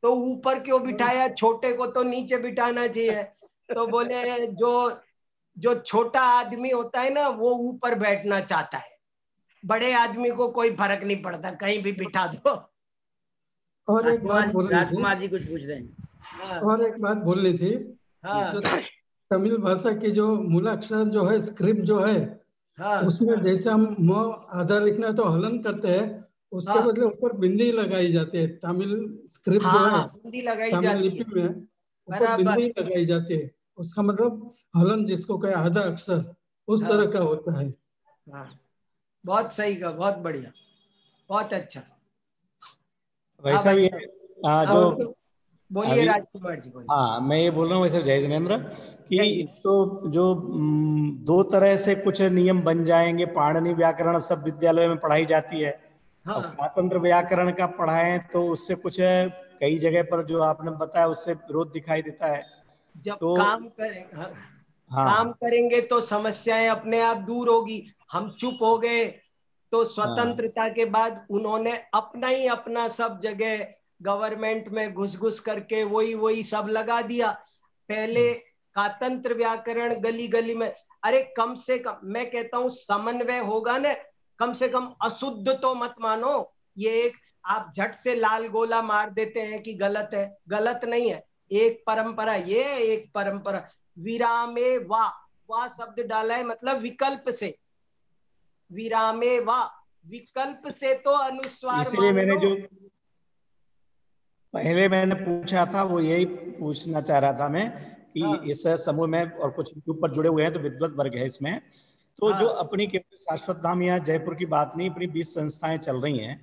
[SPEAKER 5] तो ऊपर क्यों बिठाया, छोटे को तो नीचे बिठाना चाहिए। तो बोले जो छोटा आदमी होता है ना वो ऊपर बैठना चाहता है, बड़े आदमी को कोई फर्क नहीं पड़ता, कहीं भी बिठा दो।
[SPEAKER 9] और एक बात बोलनी थी,
[SPEAKER 7] राजकुमार जी कुछ पूछ रहे हैं।
[SPEAKER 9] और एक बात बोलनी थी। जो तमिल भाषा की जो मूलाक्षर जो है, स्क्रिप्ट जो है, उसमें जैसे हम म आधा लिखना है तो हलन करते हैं, उसके बदले ऊपर बिंदी लगाई जाती है। तमिल स्क्रिप्ट जो है,
[SPEAKER 5] बिंदी लगाई
[SPEAKER 9] तमिल
[SPEAKER 5] जाती
[SPEAKER 9] लिपि में ऊपर बिंदी लगाई जाती है। उसका मतलब हलन जिसको कहे आधा अक्षर, उस तरह का होता है।
[SPEAKER 5] बहुत सही का, बहुत बढ़िया, बहुत अच्छा।
[SPEAKER 10] वैसा भी है जो
[SPEAKER 5] बोलिए राजकुमार जी बोलिए।
[SPEAKER 10] हाँ मैं ये बोल रहा हूँ वैसे जय जिनेन्द्र कि तो जो दो तरह से कुछ नियम बन जाएंगे। पाणिनि व्याकरण सब विद्यालय में पढ़ाई जाती है। और कातंत्र व्याकरण का पढ़ाएं तो उससे कुछ कई जगह पर जो आपने बताया उससे विरोध दिखाई देता है।
[SPEAKER 5] जब तो काम करेंगे तो समस्याएं अपने आप दूर होगी। हम चुप हो गए तो स्वतंत्रता के बाद उन्होंने अपना ही अपना सब जगह गवर्नमेंट में घुस करके वही सब लगा दिया। पहले कातंत्र व्याकरण गली गली में, अरे कम से कम मैं कहता हूं समन्वय होगा ना, कम से कम अशुद्ध तो मत मानो। ये एक आप झट से लाल गोला मार देते हैं कि गलत है, गलत नहीं है। एक परंपरा, ये एक परंपरा। विरामे वा शब्द डाला है, मतलब विकल्प से, विरामे वा विकल्प से तो अनुस्वार
[SPEAKER 10] इसलिए मैंने जो पहले मैंने पूछा था वो यही पूछना चाह रहा था मैं कि इस समूह में और कुछ यूट्यूब पर जुड़े हुए हैं तो विद्वत वर्ग है इसमें, तो जो अपनी केवल शाश्वत धाम या जयपुर की बात नहीं, अपनी 20 संस्थाएं चल रही हैं।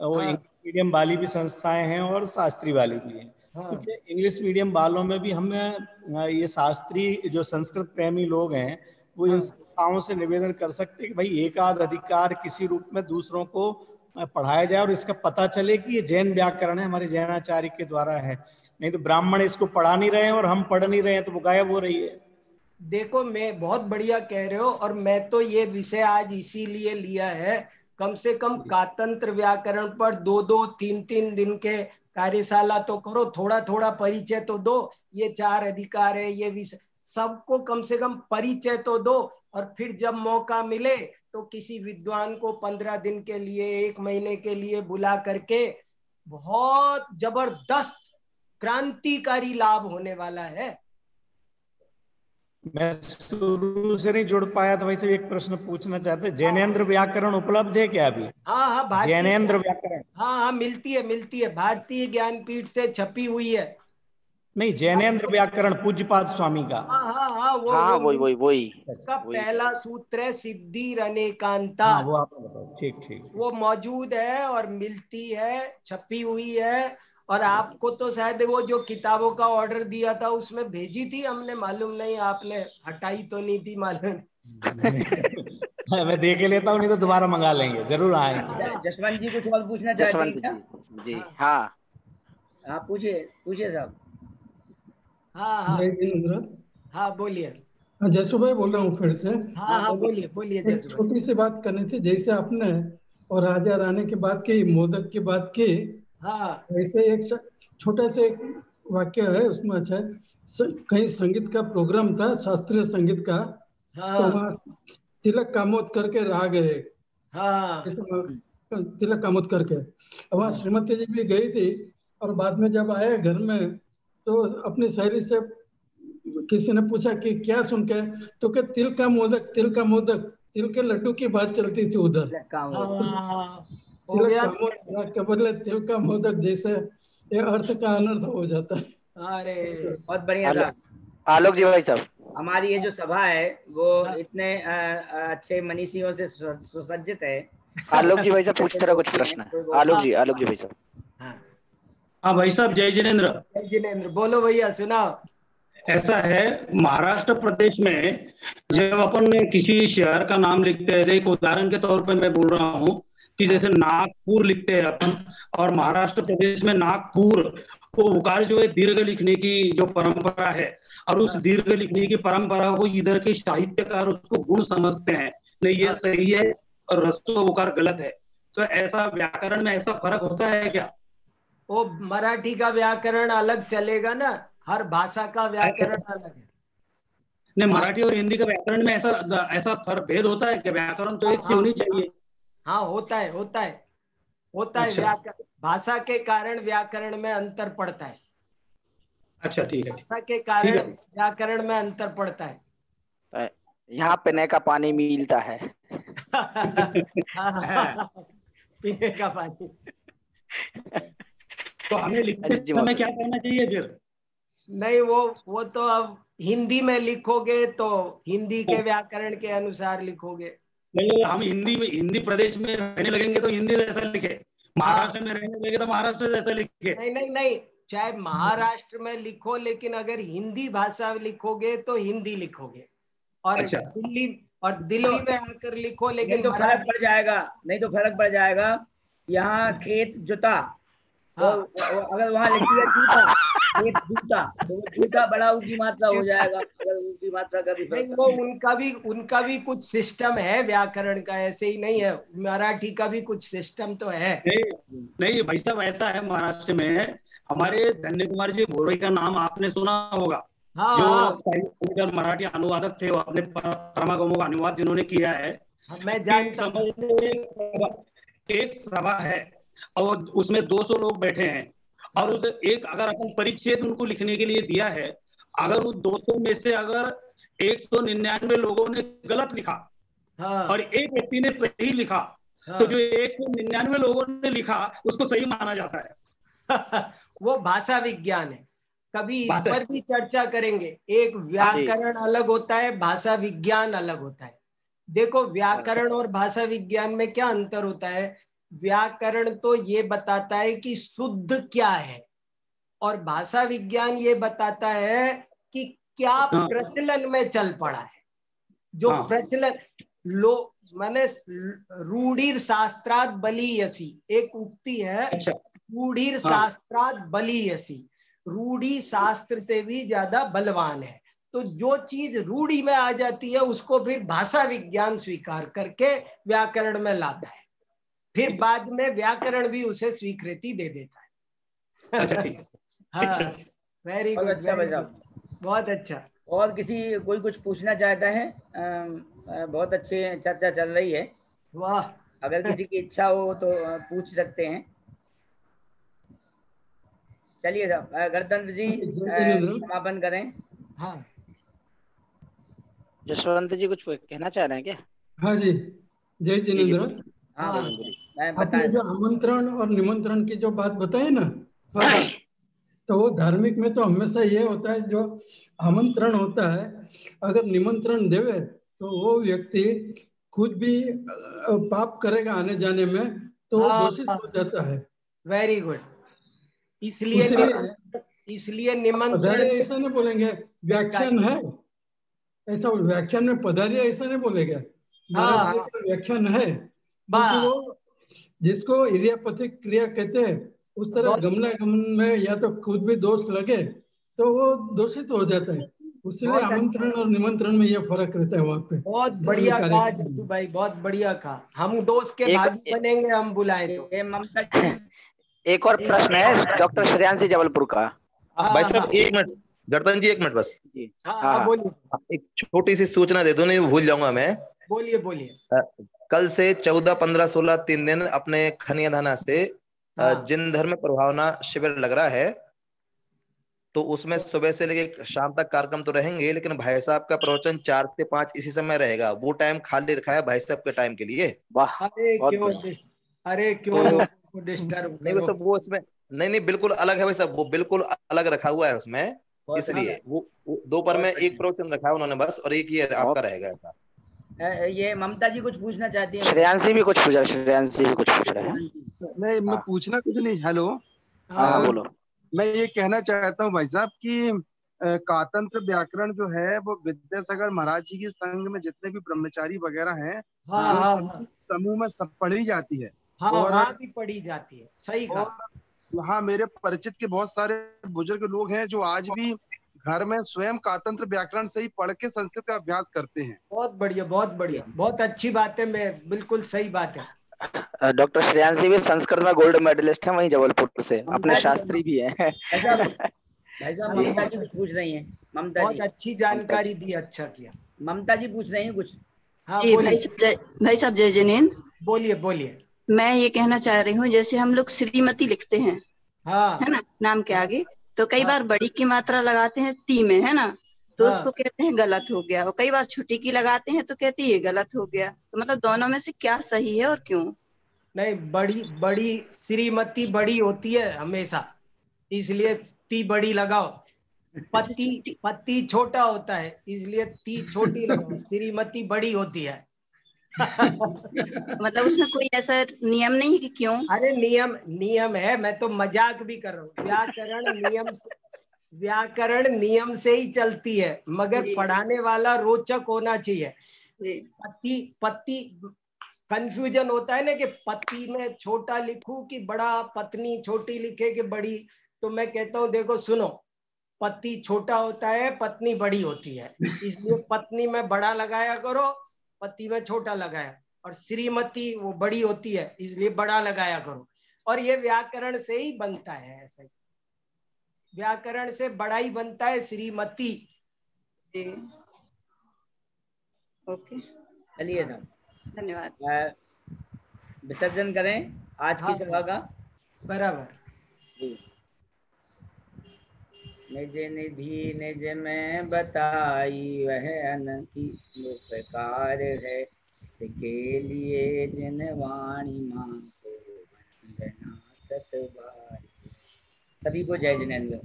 [SPEAKER 10] वो इंग्लिश मीडियम वाली भी संस्थाएं हैं और शास्त्री वाली भी हैं। तो क्या इंग्लिश मीडियम वालों में भी हम ये शास्त्री जो संस्कृत प्रेमी लोग हैं वो इन संस्थाओं से निवेदन कर सकते हैं कि भाई एक आध अधिकार किसी रूप में दूसरों को पढ़ाया जाए और इसका पता चले कि ये जैन व्याकरण है, हमारे जैनाचार्य के द्वारा है। नहीं तो ब्राह्मण इसको पढ़ा नहीं रहे हैं और हम पढ़ नहीं रहे हैं तो वो गायब हो रही है।
[SPEAKER 5] देखो मैं बहुत बढ़िया कह रहे हो, और मैं तो ये विषय आज इसीलिए लिया है, कम से कम कातंत्र व्याकरण पर 2-2, 3-3 दिन के कार्यशाला तो करो, थोड़ा थोड़ा परिचय तो दो। ये 4 अधिकार है, ये विषय सबको कम से कम परिचय तो दो। और फिर जब मौका मिले तो किसी विद्वान को 15 दिन के लिए, 1 महीने के लिए बुला करके, बहुत जबरदस्त क्रांतिकारी लाभ होने वाला है।
[SPEAKER 10] मैं शुरू से नहीं जुड़ पाया था, वैसे एक प्रश्न पूछना चाहते, जैनेन्द्र व्याकरण उपलब्ध है क्या अभी?
[SPEAKER 5] हाँ
[SPEAKER 10] जैनेन्द्र व्याकरण
[SPEAKER 5] हाँ मिलती है, भारतीय ज्ञानपीठ से छपी हुई है।
[SPEAKER 10] नहीं, जैनेन्द्र व्याकरण पूज्यपाद स्वामी का।
[SPEAKER 8] वही
[SPEAKER 5] का पहला सूत्र है सिद्धि अनेकांता।
[SPEAKER 10] वो आप बताओ। ठीक
[SPEAKER 5] वो मौजूद है और मिलती है, छपी हुई है। और आपको तो शायद वो जो किताबों का ऑर्डर दिया था उसमें भेजी थी हमने, मालूम नहीं आपने हटाई तो नहीं थी, मालूम
[SPEAKER 10] मैं देख लेता हूँ, नहीं तो दोबारा मंगा लेंगे, जरूर आएंगे।
[SPEAKER 7] जसवंत जी कुछ और पूछना चाहते हैं क्या?
[SPEAKER 8] जी हाँ
[SPEAKER 7] आप पूछिए साहब।
[SPEAKER 5] हाँ बोलिए।
[SPEAKER 9] जसू भाई बोल रहा हूँ फिर से।
[SPEAKER 5] हाँ बोलिए
[SPEAKER 9] एक छोटी सी बात करनी थी, जैसे आपने और राजा रानी की बात की, मोदक की बात की, वैसे एक छोटा सा एक वाक्य है उसमें। अच्छा है, कहीं संगीत का प्रोग्राम था, शास्त्रीय संगीत का, तो वहाँ तिलक कामोदकर के राग है, तिलक कामोदकर के, वहाँ श्रीमती जी भी गई थी। और बाद में जब आए घर में तो अपनी सहेली से किसी ने पूछा कि क्या सुन के, तो क्या तिल का मोदक, तिल का मोदक, तिल के लड्डू की बात चलती थी उधर। तिलक का मोदक के बदले तिल का मोदक, जैसे ये अर्थ का अनर्थ हो जाता है।
[SPEAKER 7] अरे बहुत बढ़िया था
[SPEAKER 8] आलोक जी भाई साहब।
[SPEAKER 7] हमारी ये जो सभा है वो इतने अच्छे मनीषियों से सुसज्जित है।
[SPEAKER 8] आलोक जी भाई साहब पूछ रहा कुछ प्रश्न है। आलोक जी भाई साहब।
[SPEAKER 10] हाँ भाई साहब, जय जिनेन्द्र।
[SPEAKER 5] जय जिनेन्द्र, बोलो भैया, सुनाओ।
[SPEAKER 10] ऐसा है, महाराष्ट्र प्रदेश में जब अपन किसी शहर का नाम लिखते हैं, एक उदाहरण के तौर पे मैं बोल रहा हूँ कि जैसे नागपुर लिखते हैं अपन, और महाराष्ट्र प्रदेश में नागपुर को उकार जो है दीर्घ लिखने की जो परंपरा है, और उस दीर्घ लिखने की परंपरा को इधर के साहित्यकार उसको गुण समझते हैं, नहीं ये सही है और रस्तो उकार गलत है। तो ऐसा व्याकरण में ऐसा फर्क होता है क्या?
[SPEAKER 5] वो मराठी का व्याकरण अलग चलेगा ना, हर भाषा का व्याकरण अलग है।
[SPEAKER 10] नहीं, मराठी और हिंदी का व्याकरण में ऐसा फर्क भेद होता है कि व्याकरण तो एक से होनी चाहिए।
[SPEAKER 5] हाँ होता है
[SPEAKER 10] अच्छा।
[SPEAKER 5] व्याकरण, भाषा के कारण व्याकरण में अंतर पड़ता है।
[SPEAKER 10] अच्छा ठीक है।
[SPEAKER 5] भाषा के कारण व्याकरण में अंतर पड़ता है।
[SPEAKER 8] यहाँ पीने का पानी मिलता है।
[SPEAKER 5] पीने का पानी।
[SPEAKER 10] तो हमें लिखते समय क्या करना चाहिए फिर?
[SPEAKER 5] नहीं, वो तो अब हिंदी में लिखोगे तो हिंदी के व्याकरण के अनुसार लिखोगे।
[SPEAKER 10] नहीं, हम हिंदी प्रदेश में रहने लगेंगे तो हिंदी जैसा लिखे, महाराष्ट्र में रहने लगेंगे तो महाराष्ट्र जैसा लिखे।
[SPEAKER 5] नहीं, चाहे महाराष्ट्र में लिखो, लेकिन अगर हिंदी भाषा लिखोगे तो हिंदी लिखोगे, और दिल्ली में आकर लिखो लेकिन
[SPEAKER 7] नहीं तो फर्क पड़ जाएगा। यहाँ खेत जुता, अगर वहाँ लिखी है जूता, खेत जूता, तो वो जूता बड़ा ऊँची मात्रा हो जाएगा। अगर ऊँची मात्रा का भी
[SPEAKER 5] नहीं, वो उनका भी कुछ सिस्टम है व्याकरण का, ऐसे ही नहीं है। मराठी का भी कुछ सिस्टम तो है।
[SPEAKER 10] नहीं भाई साहब, ऐसा है, महाराष्ट्र में हमारे धन्य कुमार जी भोरे का नाम आपने सुना होगा। जो मराठी अनुवादक थे, वो अपने परमागमों का अनुवाद जिन्होंने किया है।
[SPEAKER 5] मैं जानता हूं।
[SPEAKER 10] एक सभा है और उसमें 200 लोग बैठे हैं, और उस एक अगर अपन परिच्छेद उनको लिखने के लिए दिया है, अगर उस 200 में से अगर 199 लोगों ने गलत लिखा और एक व्यक्ति ने सही लिखा, तो जो 199 लोगों ने लिखा उसको सही माना जाता है।
[SPEAKER 5] वो भाषा विज्ञान है, कभी इस पर भी चर्चा करेंगे। एक व्याकरण अलग होता है, भाषा विज्ञान अलग होता है। देखो, व्याकरण और भाषा विज्ञान में क्या अंतर होता है। व्याकरण तो ये बताता है कि शुद्ध क्या है, और भाषा विज्ञान ये बताता है कि क्या प्रचलन में चल पड़ा है। जो प्रचलन माने रूढ़िर शास्त्रात् बलीयसी, एक उक्ति है, रूढ़िर शास्त्रात् बलीयसी, रूढ़ी शास्त्र से भी ज्यादा बलवान है। तो जो चीज रूढ़ी में आ जाती है उसको फिर भाषा विज्ञान स्वीकार करके व्याकरण में लाता है, फिर बाद में व्याकरण भी उसे स्वीकृति दे देता है।
[SPEAKER 10] अच्छा ठीक है।
[SPEAKER 5] हाँ, वेरी गुड, अच्छा, बहुत अच्छा।
[SPEAKER 7] और कोई कुछ पूछना चाहता है? बहुत अच्छी चर्चा चल रही है।
[SPEAKER 5] वाह,
[SPEAKER 7] अगर किसी की इच्छा हो तो पूछ सकते हैं। चलिए साहब, गणतंत्र जी समापन करें।
[SPEAKER 5] हाँ,
[SPEAKER 8] जसवंत जी कुछ कहना चाह रहे हैं क्या?
[SPEAKER 9] हाँ जी, जय जिनेन्द्र। आपने जो आमंत्रण और निमंत्रण की जो बात बताई ना, तो वो धार्मिक में तो हमेशा ये होता है, जो आमंत्रण होता है, अगर निमंत्रण देवे तो वो व्यक्ति खुद भी पाप करेगा आने जाने में, तो वो दोषित हो जाता है।
[SPEAKER 5] Very good. इसलिए निमंत्रण
[SPEAKER 9] ऐसा नहीं बोलेंगे, व्याख्यान है ऐसा, व्याख्यान में पधारिया ऐसा नहीं बोलेगा, महाराज जी का व्याख्यान है, क्योंकि वो जिसको इरियापथिक क्रिया कहते हैं, उस तरह गमनागमन में या तो खुद भी दोष लगे तो वो दोषित हो जाता है। इसलिए आमंत्रण और निमंत्रण में ये फर्क रहता है वहाँ पे।
[SPEAKER 5] बहुत बढ़िया कहा जसू भाई, बहुत बढ़िया कहा। हम दोस्त के भागी बनेंगे, हम बुलाए तो।
[SPEAKER 8] एक और प्रश्न है डॉक्टर श्रेयांशी जबलपुर का।
[SPEAKER 11] भाई साहब एक मिनट, गणतंत्र जी एक मिनट बस।
[SPEAKER 5] हाँ, बोलिए।
[SPEAKER 11] एक छोटी सी सूचना दे दो, नहीं भूल जाऊंगा मैं।
[SPEAKER 5] बोलिए।
[SPEAKER 11] कल से 14, 15, 16 3 दिन अपने खनिया थाना से जिन धर्म प्रभावना शिविर लग रहा है, तो उसमें सुबह से लेके शाम तक कार्यक्रम तो रहेंगे, लेकिन भाई साहब का प्रवचन 4 से 5 इसी समय रहेगा। वो टाइम खाली रखा है भाई साहब के टाइम के लिए।
[SPEAKER 8] वाह,
[SPEAKER 5] अरे क्यों लोगों को डिस्टर्ब
[SPEAKER 11] नहीं वो सब वो उसमें नहीं बिल्कुल अलग है भाई साहब, वो बिल्कुल अलग रखा हुआ है उसमें, इसलिए वो दोपहर में एक प्रवचन रखा है उन्होंने बस, और एक ही आपका रहेगा ऐसा।
[SPEAKER 7] ये ममता जी कुछ पूछना चाहती है?
[SPEAKER 8] श्रेयांशी भी कुछ पूछ रहे हैं।
[SPEAKER 12] मैं पूछना कुछ नहीं। हेलो,
[SPEAKER 8] हाँ बोलो।
[SPEAKER 12] मैं ये कहना चाहता हूँ भाई साहब कि कातंत्र व्याकरण जो है वो विद्यासागर महाराज जी के संघ में जितने भी ब्रह्मचारी वगैरह हैं, समूह में सब पढ़ी जाती है।
[SPEAKER 5] और भी पढ़ी जाती है, सही कहा।
[SPEAKER 12] यहाँ मेरे परिचित के बहुत सारे बुजुर्ग लोग हैं जो आज भी घर में स्वयं कातंत्र व्याकरण से ही पढ़ के संस्कृत का अभ्यास करते हैं।
[SPEAKER 5] बहुत बढ़िया, बहुत बढ़िया, बहुत अच्छी बात है। मैं बिल्कुल सही बात है।
[SPEAKER 8] डॉक्टर श्रेयांशी भी संस्कृत में गोल्ड मेडलिस्ट है, वहीं जबलपुर से, अपने शास्त्री भी है।
[SPEAKER 7] भाई साहब ममता जी कुछ पूछ रही हैं। ममता
[SPEAKER 5] बहुत
[SPEAKER 7] जी
[SPEAKER 5] अच्छी जानकारी दी, अच्छा किया।
[SPEAKER 7] ममता जी पूछ रही हैं कुछ।
[SPEAKER 5] हाँ
[SPEAKER 13] भाई साहब जय जिनेन्द्र।
[SPEAKER 5] बोलिए।
[SPEAKER 13] मैं ये कहना चाह रही हूँ, जैसे हम लोग श्रीमती लिखते हैं, है ना, नाम के आगे, तो कई बार बड़ी की मात्रा लगाते हैं ती में, है ना, तो उसको कहते हैं गलत हो गया, और कई बार छोटी की लगाते हैं तो कहते हैं ये गलत हो गया। तो मतलब दोनों में से क्या सही है और क्यों?
[SPEAKER 5] नहीं, बड़ी श्रीमती बड़ी होती है हमेशा, इसलिए ती बड़ी लगाओ। पति छोटा होता है, इसलिए ती छोटी लगाओ। श्रीमती बड़ी होती है।
[SPEAKER 13] मतलब उसमें कोई ऐसा नियम नहीं है कि क्यों?
[SPEAKER 5] अरे नियम है, मैं तो मजाक भी कर रहा हूँ। व्याकरण नियम से ही चलती है, मगर पढ़ाने वाला रोचक होना चाहिए। पति कंफ्यूजन होता है ना कि पति में छोटा लिखूं कि बड़ा, पत्नी छोटी लिखे कि बड़ी। तो मैं कहता हूँ देखो सुनो, पति छोटा होता है, पत्नी बड़ी होती है, इसलिए पत्नी में बड़ा लगाया करो, पति में छोटा लगाया। और श्रीमती वो बड़ी होती है, इसलिए बड़ा लगाया करो। और ये व्याकरण से ही बनता है, ऐसे व्याकरण से बड़ा ही बनता है श्रीमती।
[SPEAKER 13] ओके,
[SPEAKER 7] चलिए ना,
[SPEAKER 13] धन्यवाद।
[SPEAKER 7] विसर्जन करें आज की सभा का।
[SPEAKER 5] बराबर।
[SPEAKER 7] निज निधि निज में बताई वह अनंती उपकार है, के लिए जिन वाणी मां को वंदना सतबारी। सभी को जय जिनेन्द्र।